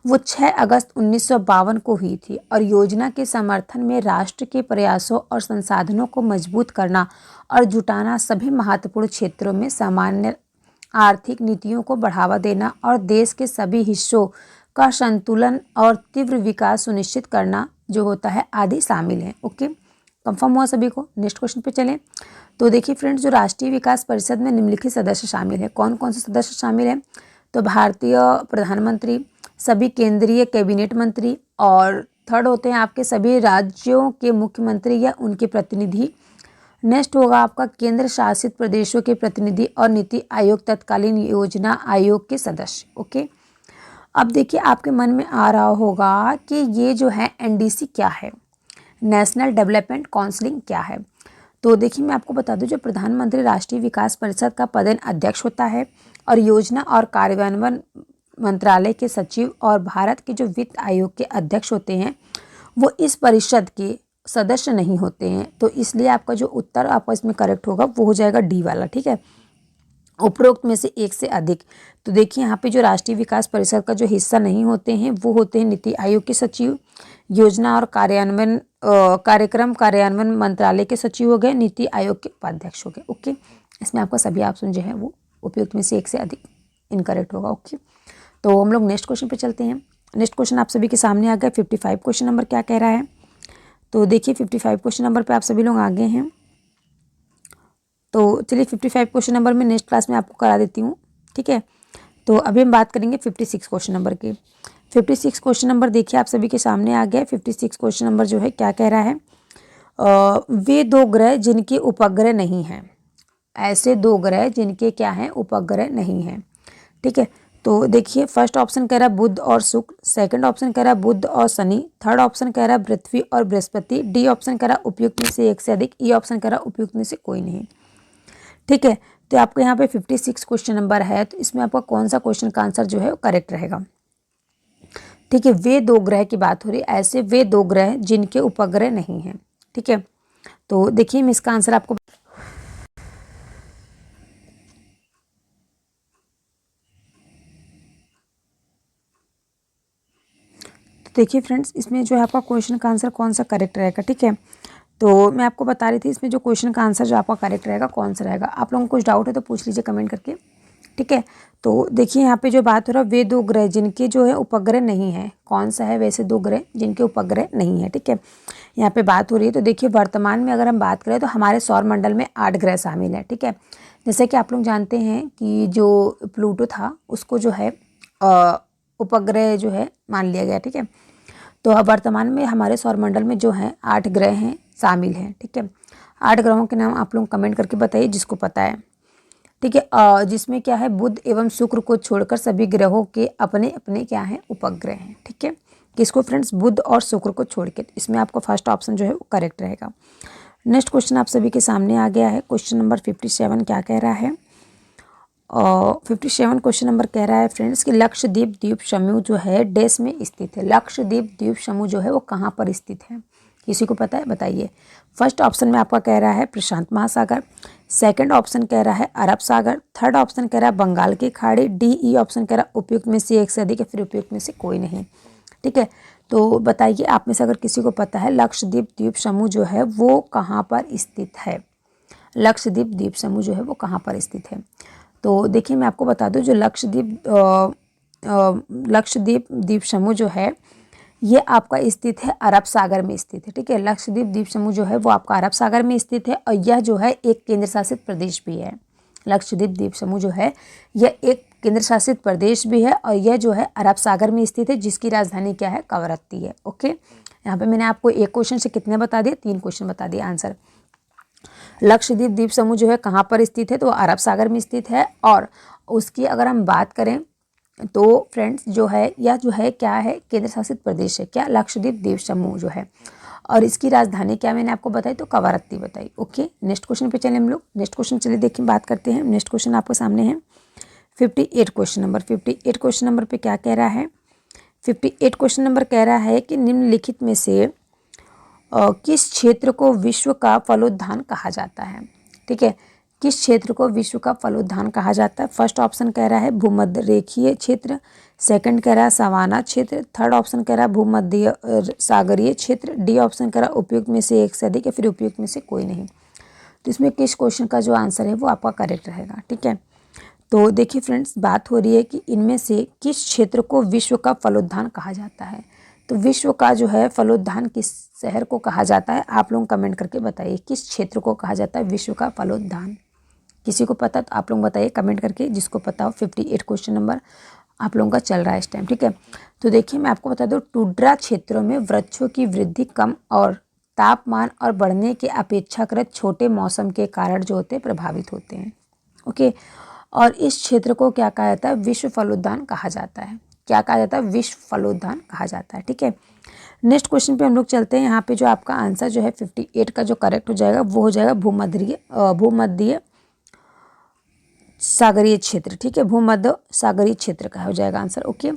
Speaker 1: वो 6 अगस्त 1952 को हुई थी और योजना के समर्थन में राष्ट्र के प्रयासों और संसाधनों को मजबूत करना और जुटाना, सभी महत्वपूर्ण क्षेत्रों में सामान्य आर्थिक नीतियों को बढ़ावा देना और देश के सभी हिस्सों का संतुलन और तीव्र विकास सुनिश्चित करना जो होता है आदि शामिल है। ओके, कंफर्म हुआ सभी को। नेक्स्ट क्वेश्चन पे चलें। तो देखिए फ्रेंड्स, जो राष्ट्रीय विकास परिषद में निम्नलिखित सदस्य शामिल है। कौन कौन से सदस्य शामिल हैं? तो भारतीय प्रधानमंत्री, सभी केंद्रीय कैबिनेट मंत्री और थर्ड होते हैं आपके सभी राज्यों के मुख्यमंत्री या उनके प्रतिनिधि। नेक्स्ट होगा आपका केंद्र शासित प्रदेशों के प्रतिनिधि और नीति आयोग तत्कालीन योजना आयोग के सदस्य। ओके, अब देखिए आपके मन में आ रहा होगा कि ये जो है एनडीसी क्या है, नेशनल डेवलपमेंट काउंसिल क्या है। तो देखिए मैं आपको बता दूं, जो प्रधानमंत्री राष्ट्रीय विकास परिषद का पदेन अध्यक्ष होता है और योजना और कार्यान्वयन मंत्रालय के सचिव और भारत के जो वित्त आयोग के अध्यक्ष होते हैं वो इस परिषद के सदस्य नहीं होते हैं। तो इसलिए आपका जो उत्तर आपका इसमें करेक्ट होगा वो हो जाएगा डी वाला। ठीक है, उपरोक्त में से एक से अधिक। तो देखिए यहाँ पे जो राष्ट्रीय विकास परिषद का जो हिस्सा नहीं होते हैं वो होते हैं नीति आयोग के सचिव, योजना और कार्यक्रम कार्यान्वयन मंत्रालय के सचिव हो गए, नीति आयोग के उपाध्यक्ष हो गए। ओके, इसमें आपका सभी ऑप्शन जो है वो उपयुक्त में से एक से अधिक इनकरेक्ट होगा। ओके, तो हम लोग नेक्स्ट क्वेश्चन पे चलते हैं। नेक्स्ट क्वेश्चन आप सभी के सामने आ गया। 55 क्वेश्चन नंबर क्या कह रहा है। तो देखिए 55 क्वेश्चन नंबर पे आप सभी लोग आगे हैं। तो चलिए 55 क्वेश्चन नंबर में नेक्स्ट क्लास में आपको करा देती हूँ। ठीक है, तो अभी हम बात करेंगे 56 क्वेश्चन नंबर की। 56 क्वेश्चन नंबर देखिए आप सभी के सामने आ गया। 56 क्वेश्चन नंबर जो है क्या कह रहा है, वे दो ग्रह जिनके उपग्रह नहीं हैं। ऐसे दो ग्रह जिनके क्या हैं, उपग्रह नहीं हैं। ठीक है, तो देखिए फर्स्ट ऑप्शन कह रहा है बुध और शुक्र, सेकंड ऑप्शन कह रहा है बुध और शनि, थर्ड ऑप्शन कह रहा है पृथ्वी और बृहस्पति, डी ऑप्शन कह रहा है उपयुक्त में से एक से अधिक, ई ऑप्शन कह रहा है उपयुक्त में से कोई नहीं। ठीक है, तो आपको यहाँ पे 56 क्वेश्चन नंबर है, तो इसमें आपका कौन सा क्वेश्चन का आंसर जो है वो करेक्ट रहेगा। ठीक है, वे दो ग्रह की बात हो रही है, ऐसे वे दो ग्रह जिनके उपग्रह नहीं हैं। ठीक है, तो देखिए मैं इसका आंसर आपको देखिए फ्रेंड्स, इसमें जो है आपका क्वेश्चन का आंसर कौन सा करेक्ट रहेगा। ठीक है, तो मैं आपको बता रही थी इसमें जो क्वेश्चन का आंसर जो आपका करेक्ट रहेगा कौन सा रहेगा। आप लोगों को कुछ डाउट है तो पूछ लीजिए कमेंट करके। ठीक है, तो देखिए यहाँ पे जो बात हो रहा है वे दो ग्रह जिनके जो है उपग्रह नहीं है, कौन सा है वैसे दो ग्रह जिनके उपग्रह नहीं है। ठीक है, यहाँ पे बात हो रही है। तो देखिए वर्तमान में अगर हम बात करें तो हमारे सौर मंडल में 8 ग्रह शामिल है। ठीक है, जैसे कि आप लोग जानते हैं कि जो प्लूटो था उसको जो है उपग्रह जो है मान लिया गया। ठीक है, तो अब वर्तमान में हमारे सौरमंडल में जो है 8 ग्रह हैं शामिल हैं। ठीक है, 8 ग्रहों के नाम आप लोग कमेंट करके बताइए जिसको पता है। ठीक है, जिसमें क्या है बुध एवं शुक्र को छोड़कर सभी ग्रहों के अपने अपने क्या हैं उपग्रह हैं। ठीक है, किसको फ्रेंड्स, बुध और शुक्र को छोड़ के। इसमें आपका फर्स्ट ऑप्शन जो है वो करेक्ट रहेगा। नेक्स्ट क्वेश्चन आप सभी के सामने आ गया है। क्वेश्चन नंबर 57 क्या कह रहा है, 57 क्वेश्चन नंबर कह रहा है फ्रेंड्स कि लक्षद्वीप द्वीप समूह जो है देश में स्थित है। लक्षद्वीप द्वीप समूह जो है वो कहाँ पर स्थित है, किसी को पता है बताइए। फर्स्ट ऑप्शन में आपका कह रहा है प्रशांत महासागर, सेकंड ऑप्शन कह रहा है अरब सागर, थर्ड ऑप्शन कह रहा है बंगाल की खाड़ी, डी ई ऑप्शन कह रहा है उपयुक्त में से एक से अधिक या फिर उपयुक्त में से कोई नहीं। ठीक है, तो बताइए आप में से अगर किसी को पता है लक्षद्वीप द्वीप समूह जो है वो कहाँ पर स्थित है। लक्षद्वीप द्वीप समूह जो है वो कहाँ पर स्थित है। तो देखिए मैं आपको बता दूं, जो लक्षद्वीप द्वीप समूह जो है ये आपका स्थित है अरब सागर में स्थित है। ठीक है, लक्षद्वीप द्वीप समूह जो है वो आपका अरब सागर में स्थित है और यह जो है एक केंद्र शासित प्रदेश भी है। लक्षद्वीप द्वीप समूह जो है यह एक केंद्र शासित प्रदेश भी है और यह जो है अरब सागर में स्थित है, जिसकी राजधानी क्या है, कवरत्ती है। ओके, यहाँ पे मैंने आपको एक क्वेश्चन से कितने बता दिए, 3 क्वेश्चन बता दिए आंसर। लक्षद्वीप द्वीप समूह जो है कहाँ पर स्थित है, तो अरब सागर में स्थित है। और उसकी अगर हम बात करें तो फ्रेंड्स जो है यह जो है क्या है, केंद्र शासित प्रदेश है क्या, लक्षद्वीप द्वीप समूह जो है। और इसकी राजधानी क्या मैंने आपको बताई, तो कवरत्ती बताई। ओके, नेक्स्ट क्वेश्चन पे चले हम लोग। नेक्स्ट क्वेश्चन चलिए देखिए बात करते हैं। नेक्स्ट क्वेश्चन आपके सामने है 58 क्वेश्चन नंबर। 58 क्वेश्चन नंबर पे क्या कह रहा है, 58 क्वेश्चन नंबर कह रहा है कि निम्नलिखित में से किस क्षेत्र को विश्व का फलोद्यान कहा जाता है। ठीक है, किस क्षेत्र को विश्व का फलोद्यान कहा जाता है। फर्स्ट ऑप्शन कह रहा है भूमध्य रेखीय क्षेत्र, सेकंड कह रहा है सवाना क्षेत्र, थर्ड ऑप्शन कह रहा है भूमध्य सागरीय क्षेत्र, डी ऑप्शन कह रहा है उपयुक्त में से एक से अधिक या फिर उपयुक्त में से कोई नहीं। तो इसमें किस क्वेश्चन का जो आंसर है वो आपका करेक्ट रहेगा। ठीक है, तो देखिए फ्रेंड्स बात हो रही है कि इनमें से किस क्षेत्र को विश्व का फलोद्यान कहा जाता है। तो विश्व का जो है फलोद्यान किस शहर को कहा जाता है, आप लोग कमेंट करके बताइए किस क्षेत्र को कहा जाता है विश्व का फलोद्यान। किसी को पता तो आप लोग बताइए कमेंट करके, जिसको पता हो। 58 क्वेश्चन नंबर आप लोगों का चल रहा है इस टाइम। ठीक है, तो देखिए मैं आपको बता दूं, टुंड्रा क्षेत्रों में वृक्षों की वृद्धि कम और तापमान और बढ़ने के अपेक्षाकृत छोटे मौसम के कारण जो होते हैं प्रभावित होते हैं। ओके, और इस क्षेत्र को क्या कहा जाता है, विश्व फलोद्यान कहा जाता है। क्या कहा जाता है, विश्व फलोद्यान कहा जाता है। ठीक है, नेक्स्ट क्वेश्चन पे हम लोग चलते हैं। यहाँ पे जो आपका आंसर जो है 58 का जो करेक्ट हो जाएगा वो हो जाएगा भूमध्य सागरीय क्षेत्र। ठीक है, भूमध्य सागरीय क्षेत्र का हो जाएगा आंसर। ओके,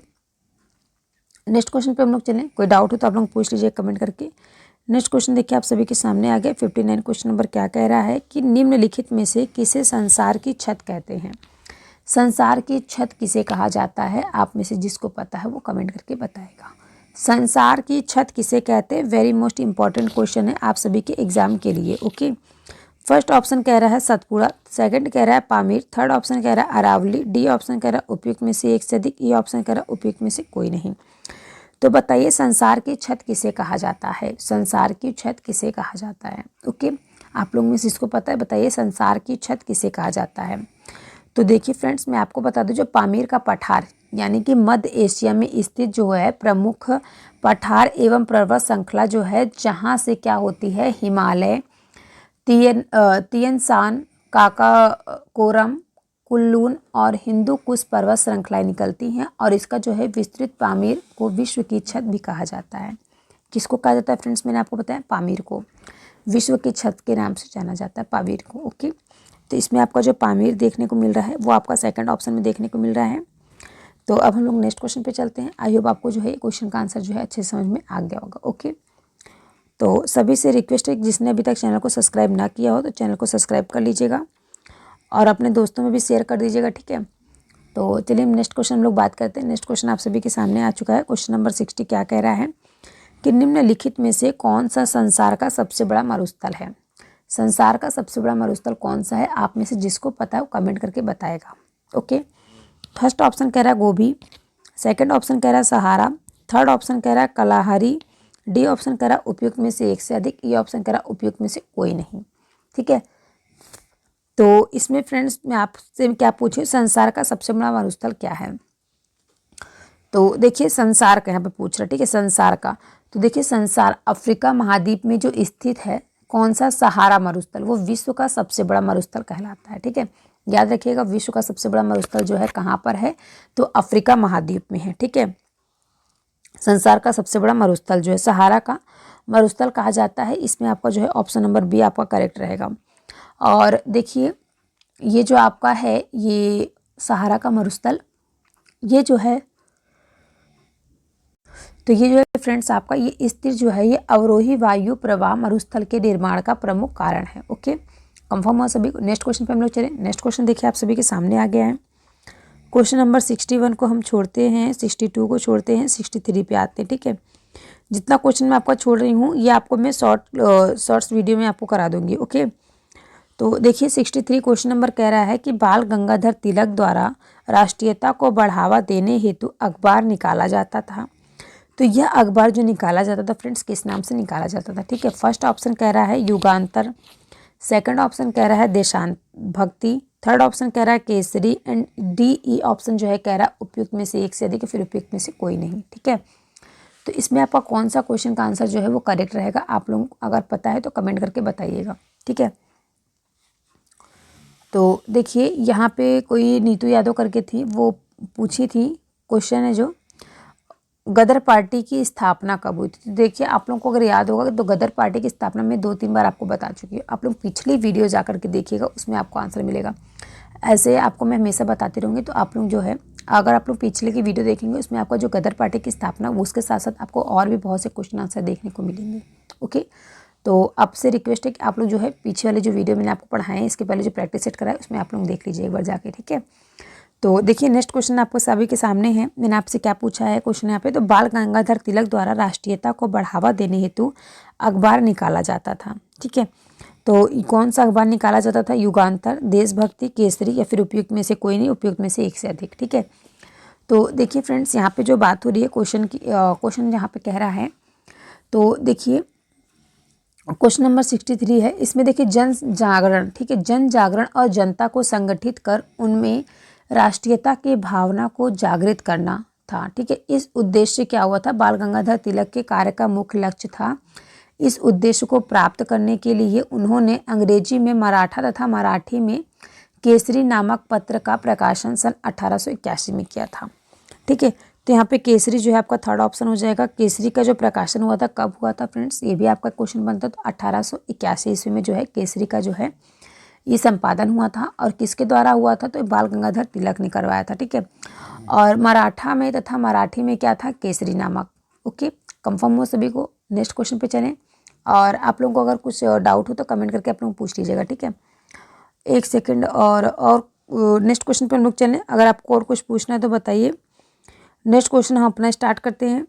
Speaker 1: नेक्स्ट क्वेश्चन पे हम लोग चलें। कोई डाउट हो तो आप लोग पूछ लीजिए कमेंट करके। नेक्स्ट क्वेश्चन देखिए आप सभी के सामने आ गया। 59 क्वेश्चन नंबर क्या कह रहा है कि निम्नलिखित में से किसे संसार की छत कहते हैं। संसार की छत किसे कहा जाता है, आप में से जिसको पता है वो कमेंट करके बताएगा। संसार की छत किसे कहते हैं, वेरी मोस्ट इंपॉर्टेंट क्वेश्चन है आप सभी के एग्जाम के लिए। ओके, फर्स्ट ऑप्शन कह रहा है सतपुड़ा, सेकंड कह रहा है पामीर, थर्ड ऑप्शन कह रहा है अरावली, डी ऑप्शन कह रहा है उपयुक्त में से एक से अधिक, ई ऑप्शन कह रहा है उपयुक्त में से कोई नहीं। तो बताइए संसार की छत किसे कहा जाता है, संसार की छत किसे कहा जाता है। ओके, आप लोग में से जिसको पता है बताइए संसार की छत किसे कहा जाता है। तो देखिए फ्रेंड्स मैं आपको बता दूं, जो पामीर का पठार यानी कि मध्य एशिया में स्थित जो है प्रमुख पठार एवं पर्वत श्रृंखला जो है, जहाँ से क्या होती है हिमालय, तियनसान, काकाकोरम, कुल्लून और हिंदू कुश पर्वत श्रृंखलाएं निकलती हैं और इसका जो है विस्तृत पामीर को विश्व की छत भी कहा जाता है। किसको कहा जाता है फ्रेंड्स, मैंने आपको बताया पामीर को विश्व की छत के नाम से जाना जाता है, पामीर को। ओके, तो इसमें आपका जो पामीर देखने को मिल रहा है वो आपका सेकंड ऑप्शन में देखने को मिल रहा है। तो अब हम लोग नेक्स्ट क्वेश्चन पे चलते हैं। आई होप आपको जो है क्वेश्चन का आंसर जो है अच्छे समझ में आ गया होगा। ओके, तो सभी से रिक्वेस्ट है जिसने अभी तक चैनल को सब्सक्राइब ना किया हो तो चैनल को सब्सक्राइब कर लीजिएगा और अपने दोस्तों में भी शेयर कर दीजिएगा। ठीक है, तो चलिए नेक्स्ट क्वेश्चन हम लोग बात करते हैं। नेक्स्ट क्वेश्चन आप सभी के सामने आ चुका है। क्वेश्चन नंबर 60 क्या कह रहा है कि निम्नलिखित में से कौन सा संसार का सबसे बड़ा मरुस्थल है। संसार का सबसे बड़ा मरुस्थल कौन सा है, आप में से जिसको पता है वो कमेंट करके बताएगा। ओके, फर्स्ट ऑप्शन कह रहा है गोभी, सेकंड ऑप्शन कह रहा है सहारा, थर्ड ऑप्शन कह रहा है कलाहारी, डी ऑप्शन कह रहा है उपयुक्त में से एक से अधिक, ई ऑप्शन कह रहा है उपयुक्त में से कोई नहीं। ठीक है, तो इसमें फ्रेंड्स मैं आपसे क्या पूछूं, संसार का सबसे बड़ा मरुस्थल क्या है। तो देखिए संसार का यहाँ पे पूछ रहा है। ठीक है, संसार का, तो देखिए संसार अफ्रीका महाद्वीप में जो स्थित है कौन सा सहारा मरुस्थल, वो विश्व का सबसे बड़ा मरुस्थल कहलाता है। ठीक है, याद रखिएगा विश्व का सबसे बड़ा मरुस्थल जो है कहाँ पर है, तो अफ्रीका महाद्वीप में है। ठीक है, संसार का सबसे बड़ा मरुस्थल जो है सहारा का मरुस्थल कहा जाता है। इसमें आपका जो है ऑप्शन नंबर बी आपका करेक्ट रहेगा। और देखिए ये जो आपका है ये सहारा का मरुस्थल, ये जो है तो ये जो है फ्रेंड्स आपका ये स्थिर जो है ये अवरोही वायु प्रवाह मरुस्थल के निर्माण का प्रमुख कारण है। ओके, कंफर्म हो सभी को। नेक्स्ट क्वेश्चन पे हम लोग चले। नेक्स्ट क्वेश्चन देखिए आप सभी के सामने आ गया है। क्वेश्चन नंबर 61 को हम छोड़ते हैं, 62 को छोड़ते हैं, 63 पे आते हैं। ठीक है, जितना क्वेश्चन मैं आपका छोड़ रही हूँ ये आपको मैं शॉर्ट्स वीडियो में आपको करा दूंगी। ओके, तो देखिए 63 क्वेश्चन नंबर कह रहा है कि बाल गंगाधर तिलक द्वारा राष्ट्रीयता को बढ़ावा देने हेतु अखबार निकाला जाता था। तो यह अखबार जो निकाला जाता था फ्रेंड्स किस नाम से निकाला जाता था? ठीक है, फर्स्ट ऑप्शन कह रहा है युगांतर, सेकंड ऑप्शन कह रहा है देशांत भक्ति, थर्ड ऑप्शन कह रहा है Kesari, and D E option जो है कह रहा है उपयुक्त में से एक से अधिक, फिर उपयुक्त में से कोई नहीं। ठीक है, तो इसमें आपका कौन सा क्वेश्चन का आंसर जो है वो करेक्ट रहेगा? आप लोगों को अगर पता है तो कमेंट करके बताइएगा। ठीक है, तो देखिए यहाँ पे कोई नीतू यादव करके थी, वो पूछी थी, क्वेश्चन है जो गदर पार्टी की स्थापना कब हुई थी। तो देखिए आप लोगों को अगर याद होगा तो गदर पार्टी की स्थापना में 2-3 बार आपको बता चुकी हूँ। आप लोग पिछली वीडियो जा करके देखिएगा, उसमें आपको आंसर मिलेगा। ऐसे आपको मैं हमेशा बताती रहूँगी, तो आप लोग जो है अगर आप लोग पिछले की वीडियो देखेंगे उसमें आपका जो गदर पार्टी की स्थापना, उसके साथ साथ आपको और भी बहुत से क्वेश्चन आंसर देखने को मिलेंगे। ओके, तो आपसे रिक्वेस्ट है कि आप लोग जो है पीछे वाले जो वीडियो मैंने आपको पढ़ाए हैं, इसके पहले जो प्रैक्टिस सेट कराए उसमें आप लोग देख लीजिए एक बार जाके। ठीक है, तो देखिए नेक्स्ट क्वेश्चन आपको सभी के सामने है। मैंने आपसे क्या पूछा है क्वेश्चन यहाँ पे, तो बाल गंगाधर तिलक द्वारा राष्ट्रीयता को बढ़ावा देने हेतु अखबार निकाला जाता था। ठीक है, तो कौन सा अखबार निकाला जाता था? युगांतर, देशभक्ति, केसरी, या फिर उपयुक्त में से कोई नहीं, उपयुक्त में से एक से अधिक। ठीक है, तो देखिए फ्रेंड्स यहाँ पे जो बात हो रही है क्वेश्चन की, क्वेश्चन यहाँ पे कह रहा है, तो देखिए क्वेश्चन नंबर 63 है। इसमें देखिए जन जागरण, ठीक है, जन जागरण और जनता को संगठित कर उनमें राष्ट्रीयता की भावना को जागृत करना था। ठीक है, इस उद्देश्य से क्या हुआ था? बाल गंगाधर तिलक के कार्य का मुख्य लक्ष्य था। इस उद्देश्य को प्राप्त करने के लिए उन्होंने अंग्रेजी में मराठा तथा मराठी में केसरी नामक पत्र का प्रकाशन सन 1881 में किया था। ठीक है, तो यहाँ पे केसरी जो है आपका थर्ड ऑप्शन हो जाएगा। केसरी का जो प्रकाशन हुआ था कब हुआ था फ्रेंड्स, ये भी आपका क्वेश्चन बनता है। तो 1881 ईस्वी में जो है केसरी का जो है ये संपादन हुआ था, और किसके द्वारा हुआ था? तो बाल गंगाधर तिलक ने करवाया था। ठीक है, और मराठा में तथा मराठी में क्या था? केसरी नामक। ओके, कंफर्म हो सभी को। नेक्स्ट क्वेश्चन पे चलें, और आप लोगों को अगर कुछ डाउट हो तो कमेंट करके आप लोग पूछ लीजिएगा। ठीक है, एक सेकेंड, और नेक्स्ट क्वेश्चन पे हम लोग चलें। अगर आपको और कुछ पूछना है तो बताइए। नेक्स्ट क्वेश्चन हम अपना स्टार्ट करते हैं।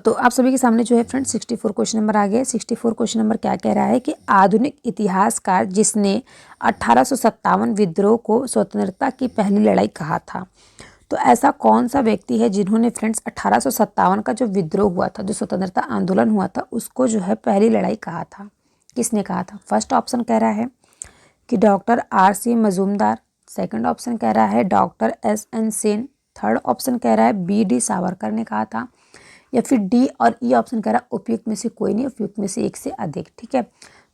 Speaker 1: तो आप सभी के सामने जो है फ्रेंड्स 64 क्वेश्चन नंबर आ गया। 64 क्वेश्चन नंबर क्या कह रहा है कि आधुनिक इतिहासकार जिसने 1857 विद्रोह को स्वतंत्रता की पहली लड़ाई कहा था। तो ऐसा कौन सा व्यक्ति है जिन्होंने फ्रेंड्स 1857 का जो विद्रोह हुआ था, जो स्वतंत्रता आंदोलन हुआ था, उसको जो है पहली लड़ाई कहा था? किसने कहा था? फर्स्ट ऑप्शन कह रहा है कि doctor R.C. Majumdar, second option कह रहा है doctor S.N. Sen, third option कह रहा है B.D. सावरकर ने कहा था, या फिर डी और ई ऑप्शन कह रहा है उपयुक्त में से कोई नहीं, उपयुक्त में से एक से अधिक। ठीक है,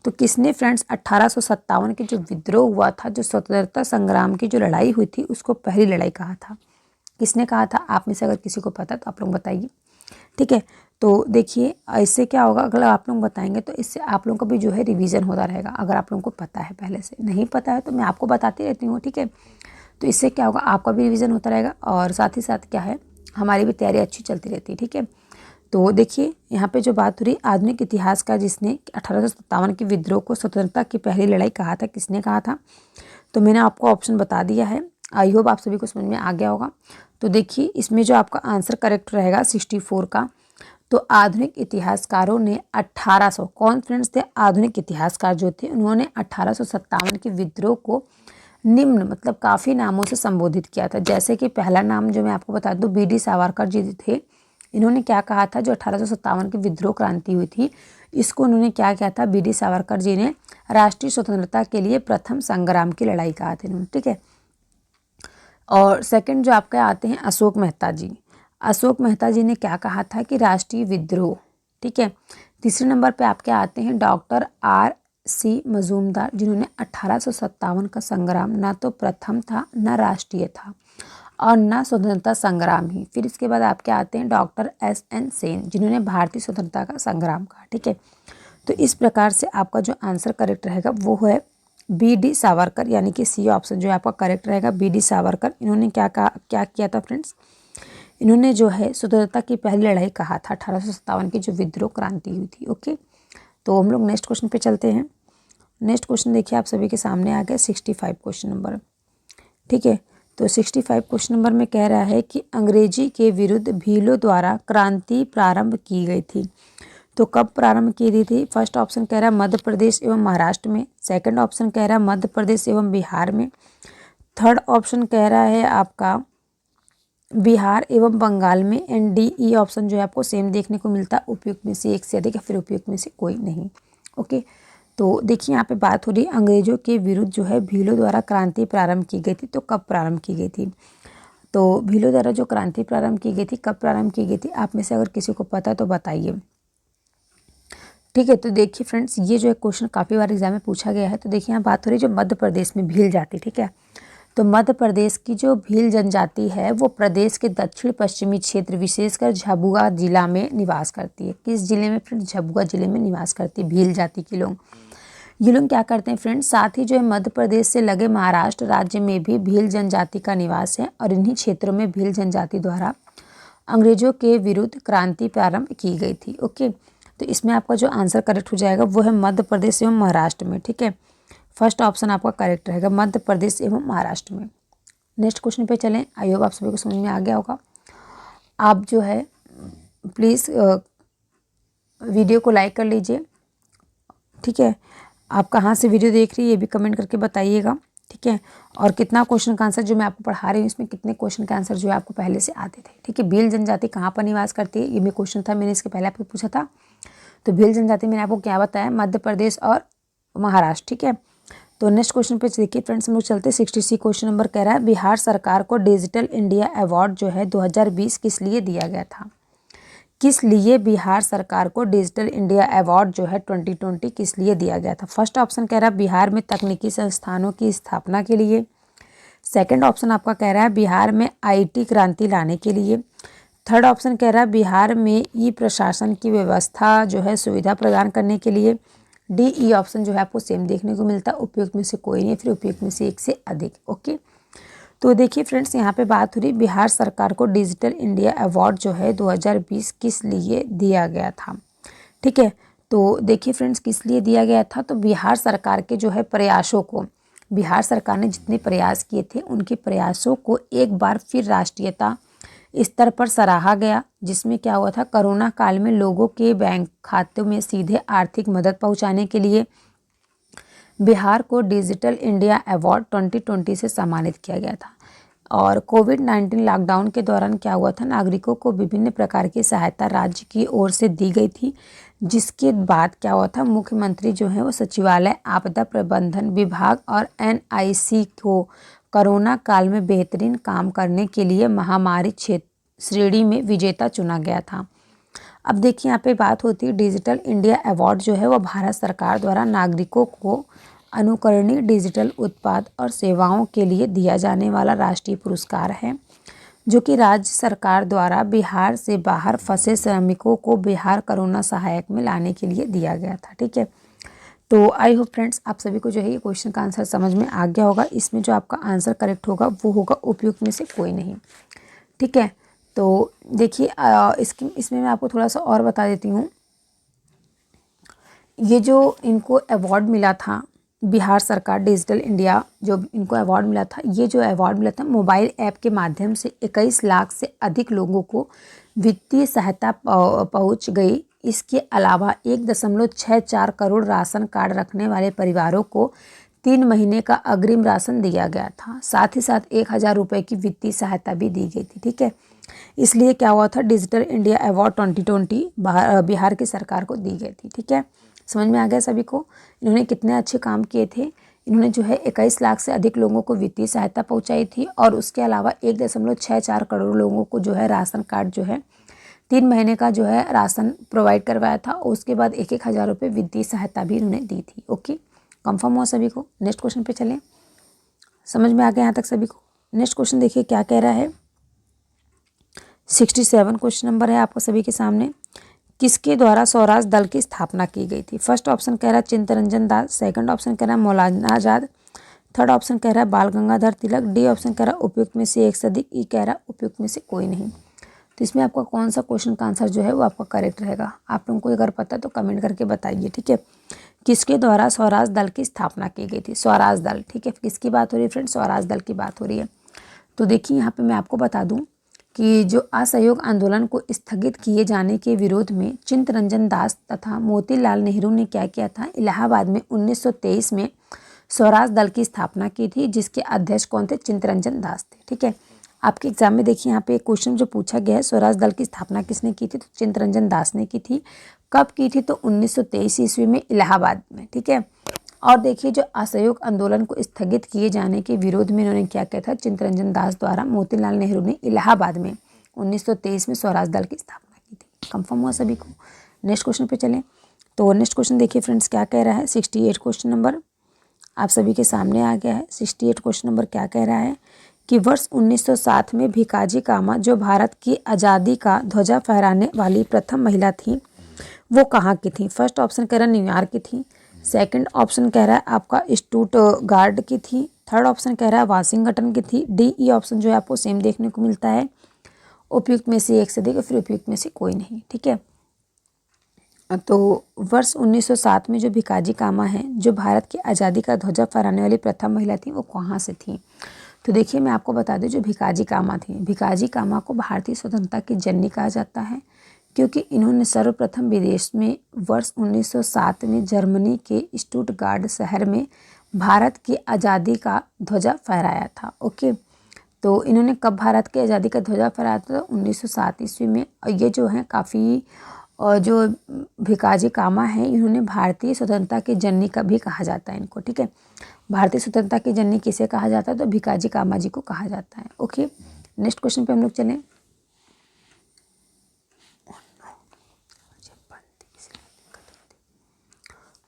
Speaker 1: तो किसने फ्रेंड्स 1857 के जो विद्रोह हुआ था, जो स्वतंत्रता संग्राम की जो लड़ाई हुई थी, उसको पहली लड़ाई कहा था? किसने कहा था? आप में से अगर किसी को पता तो आप लोग बताइए। ठीक है, तो देखिए इससे क्या होगा, अगर आप लोग बताएंगे तो इससे आप लोगों का भी जो है रिवीजन होता रहेगा। अगर आप लोगों को पता है, पहले से नहीं पता है तो मैं आपको बताती रहती हूँ। ठीक है, तो इससे क्या होगा, आपका भी रिवीजन होता रहेगा, और साथ ही साथ क्या है, हमारी भी तैयारी अच्छी चलती रहती है। ठीक है, तो देखिए यहाँ पे जो बात हो रही, आधुनिक इतिहास का जिसने 1857 के विद्रोह को स्वतंत्रता की पहली लड़ाई कहा था, किसने कहा था? तो मैंने आपको ऑप्शन बता दिया है। आई होप आप सभी को समझ में आ गया होगा। तो देखिए इसमें जो आपका आंसर करेक्ट रहेगा 64 का, तो आधुनिक इतिहासकारों ने 1800, कौन फ्रेंड्स थे आधुनिक इतिहासकार जो थे, उन्होंने 1857 के विद्रोह को निम्न मतलब काफ़ी नामों से संबोधित किया था। जैसे कि पहला नाम जो मैं आपको बता दूं, B.D. सावरकर जी थे। इन्होंने क्या कहा था, जो 1857 की विद्रोह क्रांति हुई थी, इसको उन्होंने क्या किया था? B.D. सावरकर जी ने राष्ट्रीय स्वतंत्रता के लिए प्रथम संग्राम की लड़ाई कहा था इन्होंने। ठीक है, और सेकंड जो आपके आते हैं अशोक मेहता जी। अशोक मेहता जी ने क्या कहा था कि राष्ट्रीय विद्रोह। ठीक है, तीसरे नंबर पे आपके आते हैं डॉक्टर R.C. मजूमदार, जिन्होंने 1857 का संग्राम ना तो प्रथम था, ना राष्ट्रीय था, और ना स्वतंत्रता संग्राम ही। फिर इसके बाद आपके आते हैं डॉक्टर S.N. सेन, जिन्होंने भारतीय स्वतंत्रता का संग्राम कहा। ठीक है, तो इस प्रकार से आपका जो आंसर करेक्ट रहेगा वो है B.D. सावरकर, यानी कि सी ऑप्शन जो है आपका करेक्ट रहेगा, B.D. सावरकर। इन्होंने क्या कहा, क्या किया था फ्रेंड्स, इन्होंने जो है स्वतंत्रता की पहली लड़ाई कहा था 1857 की जो विद्रोह क्रांति हुई थी। ओके, तो हम लोग नेक्स्ट क्वेश्चन पे चलते हैं। नेक्स्ट क्वेश्चन देखिए आप सभी के सामने आ गया 65 क्वेश्चन नंबर। ठीक है, तो 65 क्वेश्चन नंबर में कह रहा है कि अंग्रेजी के विरुद्ध भीलों द्वारा क्रांति प्रारंभ की गई थी। तो कब प्रारंभ की गई थी? फर्स्ट ऑप्शन कह रहा है मध्य प्रदेश एवं महाराष्ट्र में, सेकंड ऑप्शन कह रहा है मध्य प्रदेश एवं बिहार में, थर्ड ऑप्शन कह रहा है आपका बिहार एवं बंगाल में, एंड डी ई ऑप्शन जो है आपको सेम देखने को मिलता है, उपयुक्त में से एक से अधिक या फिर उपयुक्त में से कोई नहीं। ओके, तो देखिए यहाँ पे बात हो रही है अंग्रेजों के विरुद्ध जो है भीलों द्वारा क्रांति प्रारंभ की गई थी। तो कब प्रारंभ की गई थी? तो भीलों द्वारा जो क्रांति प्रारंभ की गई थी, कब प्रारंभ की गई थी? आप में से अगर किसी को पता तो बताइए। ठीक है, तो देखिए फ्रेंड्स, ये जो है क्वेश्चन काफ़ी बार एग्जाम में पूछा गया है। तो देखिए यहाँ बात हो रही है जो मध्य प्रदेश में भील जाति। ठीक है, तो मध्य प्रदेश की जो भील जनजाति है वो प्रदेश के दक्षिण पश्चिमी क्षेत्र विशेषकर झाबुआ जिला में निवास करती है। किस जिले में फ्रेंड्स? झाबुआ जिले में निवास करती है भील जाति के लोग। ये लोग क्या करते हैं फ्रेंड्स? साथ ही जो है मध्य प्रदेश से लगे महाराष्ट्र राज्य में भी भील जनजाति का निवास है और इन्हीं क्षेत्रों में भील जनजाति द्वारा अंग्रेजों के विरुद्ध क्रांति प्रारंभ की गई थी। ओके, तो इसमें आपका जो आंसर करेक्ट हो जाएगा वो है मध्य प्रदेश एवं महाराष्ट्र में। ठीक है, फर्स्ट ऑप्शन आपका करेक्ट रहेगा मध्य प्रदेश एवं महाराष्ट्र में। नेक्स्ट क्वेश्चन पे चलें। आई होप आप सभी को समझ में आ गया होगा। आप जो है प्लीज़ वीडियो को लाइक कर लीजिए। ठीक है, आप कहाँ से वीडियो देख रही है ये भी कमेंट करके बताइएगा। ठीक है, और कितना क्वेश्चन का आंसर जो मैं आपको पढ़ा रही हूँ इसमें कितने क्वेश्चन का आंसर जो है आपको पहले से आते थे। ठीक है, भील जनजाति कहाँ पर निवास करती है ये भी क्वेश्चन था, मैंने इसके पहले आपको पूछा था। तो भील जनजाति मैंने आपको क्या बताया? मध्य प्रदेश और महाराष्ट्र। ठीक है, तो नेक्स्ट क्वेश्चन पे देखिए फ्रेंड्स, हम लोग चलते 66 क्वेश्चन नंबर कह रहा है बिहार सरकार को डिजिटल इंडिया अवार्ड जो है 2020 किस लिए दिया गया था? किस लिए बिहार सरकार को डिजिटल इंडिया अवार्ड जो है 2020 किस लिए दिया गया था? फर्स्ट ऑप्शन कह रहा है बिहार में तकनीकी संस्थानों की स्थापना के लिए, सेकंड ऑप्शन आपका कह रहा है बिहार में आईटी क्रांति लाने के लिए, थर्ड ऑप्शन कह रहा है बिहार में ई प्रशासन की व्यवस्था जो है सुविधा प्रदान करने के लिए, डी ई ऑप्शन जो है आपको सेम देखने को मिलता है, उपयुक्त में से कोई नहीं, फिर उपयुक्त में से एक से अधिक। ओके, तो देखिए फ्रेंड्स यहाँ पे बात हो रही बिहार सरकार को डिजिटल इंडिया अवार्ड जो है 2020 किस लिए दिया गया था। ठीक है, तो देखिए फ्रेंड्स किस लिए दिया गया था? तो बिहार सरकार के जो है प्रयासों को, बिहार सरकार ने जितने प्रयास किए थे उनके प्रयासों को एक बार फिर राष्ट्रीयता स्तर पर सराहा गया, जिसमें क्या हुआ था कोरोना काल में लोगों के बैंक खातों में सीधे आर्थिक मदद पहुंचाने के लिए बिहार को डिजिटल इंडिया अवार्ड 2020 से सम्मानित किया गया था। और कोविड-19 लॉकडाउन के दौरान क्या हुआ था, नागरिकों को विभिन्न प्रकार की सहायता राज्य की ओर से दी गई थी, जिसके बाद क्या हुआ था मुख्यमंत्री जो है वो सचिवालय, आपदा प्रबंधन विभाग और NIC को कोरोना काल में बेहतरीन काम करने के लिए महामारी क्षेत्र श्रेणी में विजेता चुना गया था। अब देखिए यहाँ पे बात होती है डिजिटल इंडिया अवार्ड जो है वो भारत सरकार द्वारा नागरिकों को अनुकरणीय डिजिटल उत्पाद और सेवाओं के लिए दिया जाने वाला राष्ट्रीय पुरस्कार है, जो कि राज्य सरकार द्वारा बिहार से बाहर फंसे श्रमिकों को बिहार कोरोना सहायक में लाने के लिए दिया गया था। ठीक है, तो आई होप फ्रेंड्स आप सभी को जो है ये क्वेश्चन का आंसर समझ में आ गया होगा। इसमें जो आपका आंसर करेक्ट होगा वो होगा उपयुक्त में से कोई नहीं। ठीक है, तो देखिए इसमें मैं आपको थोड़ा सा और बता देती हूँ। ये जो इनको अवार्ड मिला था बिहार सरकार डिजिटल इंडिया, जो इनको अवार्ड मिला था, ये जो अवार्ड मिला था मोबाइल ऐप के माध्यम से 21 लाख से अधिक लोगों को वित्तीय सहायता पहुंच गई। इसके अलावा 1.64 करोड़ राशन कार्ड रखने वाले परिवारों को 3 महीने का अग्रिम राशन दिया गया था। साथ ही साथ 1000 रुपये की वित्तीय सहायता भी दी गई थी। ठीक है, इसलिए क्या हुआ था डिजिटल इंडिया अवार्ड 2020 बिहार की सरकार को दी गई थी। ठीक है, समझ में आ गया सभी को इन्होंने कितने अच्छे काम किए थे। इन्होंने जो है 21 लाख से अधिक लोगों को वित्तीय सहायता पहुंचाई थी और उसके अलावा 1.64 करोड़ लोगों को जो है राशन कार्ड जो है 3 महीने का जो है राशन प्रोवाइड करवाया था। और उसके बाद 1,000 रुपये वित्तीय सहायता भी इन्होंने दी थी। ओके, कंफर्म हुआ सभी को। नेक्स्ट क्वेश्चन पे चलें। समझ में आ गया यहाँ तक सभी को। नेक्स्ट क्वेश्चन देखिए क्या कह रहा है। 67 क्वेश्चन नंबर है आपको सभी के सामने। किसके द्वारा स्वराज दल की स्थापना की गई थी? फर्स्ट ऑप्शन कह रहा है चित्तरंजन दास, सेकंड ऑप्शन कह रहा है मौलाना आजाद, थर्ड ऑप्शन कह रहा है बाल गंगाधर तिलक, डी ऑप्शन कह रहा है उपयुक्त में से एक से अधिक, ई कह रहा है उपयुक्त में से कोई नहीं। तो इसमें आपका कौन सा क्वेश्चन का आंसर जो है वो आपका करेक्ट रहेगा? आप लोगों को अगर पता है तो कमेंट करके बताइए। ठीक है, किसके द्वारा स्वराज दल की स्थापना की गई थी? स्वराज दल, ठीक है, किसकी बात हो रही है फ्रेंड्स? स्वराज दल की बात हो रही है। तो देखिए यहाँ पे मैं आपको बता दूं कि जो असहयोग आंदोलन को स्थगित किए जाने के विरोध में चित्तरंजन दास तथा मोतीलाल नेहरू ने क्या किया था? इलाहाबाद में 1923 में स्वराज दल की स्थापना की थी, जिसके अध्यक्ष कौन थे? चित्तरंजन दास थे, ठीक है। आपके एग्जाम में देखिए यहाँ पे एक क्वेश्चन जो पूछा गया है, स्वराज दल की स्थापना किसने की थी? तो चित्तरंजन दास ने की थी। कब की थी? तो 1923 ईस्वी में इलाहाबाद में, ठीक है। और देखिए जो असहयोग आंदोलन को स्थगित किए जाने के विरोध में इन्होंने क्या किया था? चित्तरंजन दास द्वारा मोतीलाल नेहरू ने इलाहाबाद में 1923 में स्वराज दल की स्थापना की थी। कंफर्म हुआ सभी को? नेक्स्ट क्वेश्चन पे चलें। तो नेक्स्ट क्वेश्चन देखिए फ्रेंड्स क्या कह रहा है। 68 क्वेश्चन नंबर आप सभी के सामने आ गया है। 68 क्वेश्चन नंबर क्या कह रहा है कि वर्ष 1907 में भिकाजी कामा जो भारत की आज़ादी का ध्वजा फहराने वाली प्रथम महिला थी, वो कहाँ की थी? फर्स्ट ऑप्शन कह रहा है न्यूयॉर्क की थी। सेकंड ऑप्शन कह रहा है आपका स्टुटगार्ट की थी। थर्ड ऑप्शन कह रहा है वाशिंगटन की थी। डी ई ऑप्शन जो है आपको सेम देखने को मिलता है। उपयुक्त में से एक से अधिक, फिर उपयुक्त में से कोई नहीं, ठीक है। तो वर्ष 1907 में जो भिकाजी कामा है जो भारत की आज़ादी का ध्वजा फहराने वाली प्रथम महिला थी, वो कहाँ से थी? तो देखिए मैं आपको बता दूं, जो भिकाजी कामा थी, भिकाजी कामा को भारतीय स्वतंत्रता की जननी कहा जाता है, क्योंकि इन्होंने सर्वप्रथम विदेश में वर्ष 1907 में जर्मनी के स्टुटगार्ट शहर में भारत की आज़ादी का ध्वजा फहराया था। ओके, तो इन्होंने कब भारत की आज़ादी का ध्वजा फहराया था? 1907 ईस्वी में। और ये जो है काफ़ी, और जो भिकाजी कामा है इन्होंने भारतीय स्वतंत्रता की जननी का भी कहा जाता है इनको, ठीक है। भारतीय स्वतंत्रता की जननी किसे कहा जाता है? तो भिकाजी कामा जी को कहा जाता है। ओके, नेक्स्ट क्वेश्चन पे हम लोग चलें।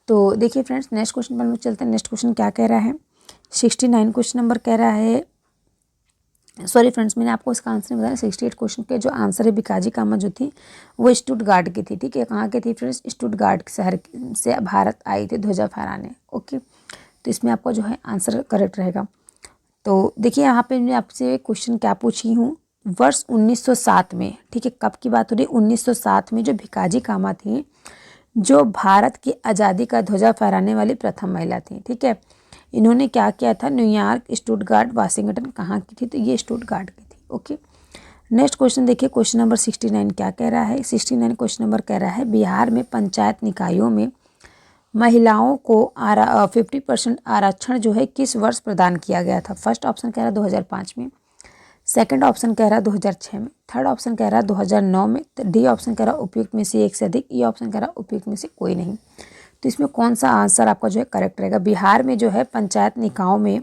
Speaker 1: तो देखिए फ्रेंड्स नेक्स्ट क्वेश्चन पर हम लोग चलते हैं। नेक्स्ट क्वेश्चन क्या कह रहा है? 69 क्वेश्चन नंबर कह रहा है, सॉरी फ्रेंड्स मैंने आपको इसका आंसर नहीं बताया। 68 क्वेश्चन के जो आंसर है भिकाजी कामा जो थी वो स्टुटगार्ट की थी, ठीक है। कहाँ की थी फ्रेंड्स? स्टुटगार्ट शहर से भारत आई थी ध्वजा फहराने। ओके, तो इसमें आपका जो है आंसर करेक्ट रहेगा। तो देखिए यहाँ पे मैं आपसे क्वेश्चन क्या पूछी हूँ, वर्ष 1907 में, ठीक है, कब की बात हो रही है? 1907 में जो भिकाजी कामा थी जो भारत की आज़ादी का ध्वजा फहराने वाली प्रथम महिला थी, ठीक है। इन्होंने क्या किया था? न्यूयॉर्क, स्टुटगार्ट, वाशिंगटन कहाँ की थी? तो ये स्टुटगार्ट की थी। ओके, नेक्स्ट क्वेश्चन देखिए, क्वेश्चन नंबर 69 क्या कह रहा है? 69 क्वेश्चन नंबर कह रहा है बिहार में पंचायत निकायों में महिलाओं को 50% आरक्षण जो है किस वर्ष प्रदान किया गया था? फर्स्ट ऑप्शन कह रहा है 2005 में। सेकंड ऑप्शन कह रहा है 2006 में। थर्ड ऑप्शन कह रहा है 2009 में। डी ऑप्शन कह रहा है उपयुक्त में से एक से अधिक। ई ऑप्शन कह रहा है उपयुक्त में से कोई नहीं। तो इसमें कौन सा आंसर आपका जो है करेक्ट रहेगा? बिहार में जो है पंचायत निकायों में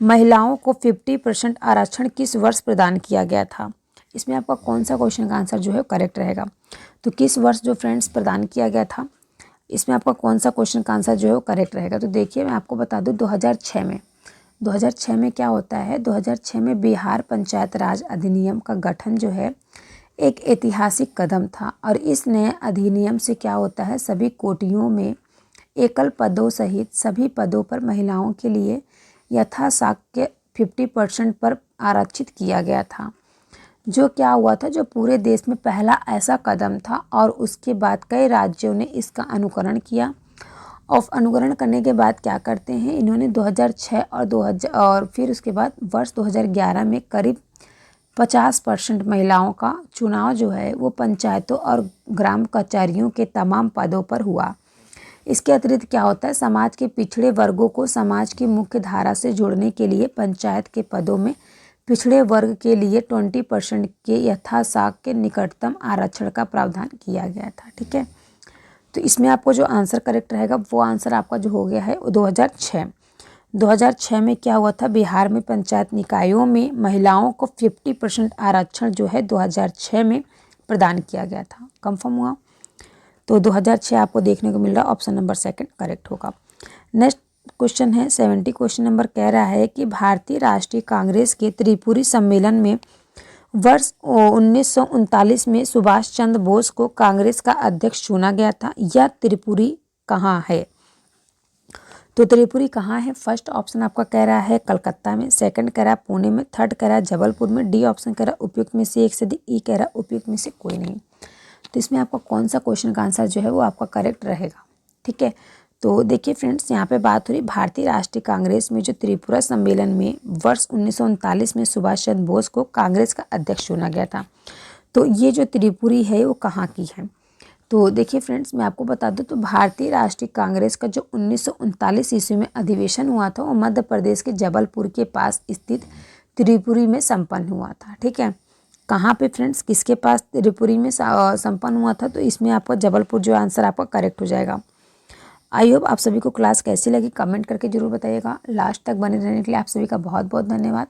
Speaker 1: महिलाओं को 50% आरक्षण किस वर्ष प्रदान किया गया था? इसमें आपका कौन सा क्वेश्चन का आंसर जो है करेक्ट रहेगा? तो किस वर्ष जो फ्रेंड्स प्रदान किया गया था, इसमें आपका कौन सा क्वेश्चन का आंसर जो है वो करेक्ट रहेगा? तो देखिए मैं आपको बता दूं 2006 में। 2006 में क्या होता है? 2006 में बिहार पंचायत राज अधिनियम का गठन जो है एक ऐतिहासिक कदम था, और इस नए अधिनियम से क्या होता है? सभी कोटियों में एकल पदों सहित सभी पदों पर महिलाओं के लिए यथाशक्य 50% पर आरक्षित किया गया था। जो क्या हुआ था, जो पूरे देश में पहला ऐसा कदम था, और उसके बाद कई राज्यों ने इसका अनुकरण किया। और अनुकरण करने के बाद क्या करते हैं इन्होंने 2006 और 2000 और फिर उसके बाद वर्ष 2011 में करीब 50% महिलाओं का चुनाव जो है वो पंचायतों और ग्राम कचहरियों के तमाम पदों पर हुआ। इसके अतिरिक्त क्या होता है? समाज के पिछड़े वर्गों को समाज की मुख्य धारा से जोड़ने के लिए पंचायत के पदों में पिछड़े वर्ग के लिए 20% के यथाशक्य निकटतम आरक्षण का प्रावधान किया गया था, ठीक है। तो इसमें आपको जो आंसर करेक्ट रहेगा वो आंसर आपका जो हो गया है 2006। 2006 में क्या हुआ था? बिहार में पंचायत निकायों में महिलाओं को 50% आरक्षण जो है 2006 में प्रदान किया गया था। कंफर्म हुआ? तो 2006 आपको देखने को मिल रहा है, ऑप्शन नंबर सेकंड करेक्ट होगा। नेक्स्ट क्वेश्चन है 70 क्वेश्चन नंबर कह रहा है कि भारतीय राष्ट्रीय कांग्रेस के त्रिपुरी सम्मेलन में वर्ष 1939 में सुभाष चंद्र बोस को कांग्रेस का अध्यक्ष चुना गया था। यह त्रिपुरी कहाँ है? तो त्रिपुरी कहाँ है? फर्स्ट ऑप्शन आपका कह रहा है कलकत्ता में। सेकंड कह रहा है पुणे में। थर्ड कह रहा है जबलपुर में। डी ऑप्शन कह रहा है उपयुक्त में से एक से अधिक। ई कह रहा है उपयुक्त में से कोई नहीं। तो इसमें आपका कौन सा क्वेश्चन का आंसर जो है वो आपका करेक्ट रहेगा, ठीक है। तो देखिए फ्रेंड्स, यहाँ पे बात हो रही भारतीय राष्ट्रीय कांग्रेस में जो त्रिपुरा सम्मेलन में वर्ष 1939 में सुभाष चंद्र बोस को कांग्रेस का अध्यक्ष चुना गया था। तो ये जो त्रिपुरी है वो कहाँ की है? तो देखिए फ्रेंड्स, मैं आपको बता दूं तो भारतीय राष्ट्रीय कांग्रेस का जो 1939 ईस्वी में अधिवेशन हुआ था वो मध्य प्रदेश के जबलपुर के पास स्थित त्रिपुरी में संपन्न हुआ था। ठीक है, कहाँ पे फ्रेंड्स, किसके पास? त्रिपुरी में संपन्न हुआ था। तो इसमें आपका जबलपुर जो आंसर आपका करेक्ट हो जाएगा। आई होप आप सभी को क्लास कैसी लगी कमेंट करके जरूर बताइएगा। लास्ट तक बने रहने के लिए आप सभी का बहुत बहुत धन्यवाद।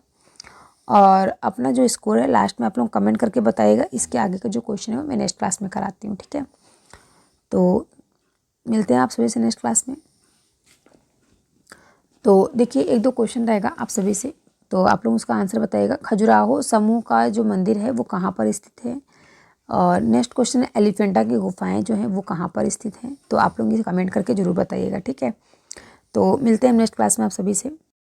Speaker 1: और अपना जो स्कोर है लास्ट में आप लोग कमेंट करके बताइएगा। इसके आगे का जो क्वेश्चन है वो मैं नेक्स्ट क्लास में कराती हूँ। ठीक है, तो मिलते हैं आप सभी से नेक्स्ट क्लास में। तो देखिए, एक दो क्वेश्चन रहेगा आप सभी से, तो आप लोग उसका आंसर बताइएगा। खजुराहो समूह का जो मंदिर है वो कहाँ पर स्थित है? और नेक्स्ट क्वेश्चन है एलिफेंटा की गुफाएं जो हैं वो कहाँ पर स्थित हैं? तो आप लोग इसे कमेंट करके जरूर बताइएगा। ठीक है, तो मिलते हैं नेक्स्ट क्लास में आप सभी से।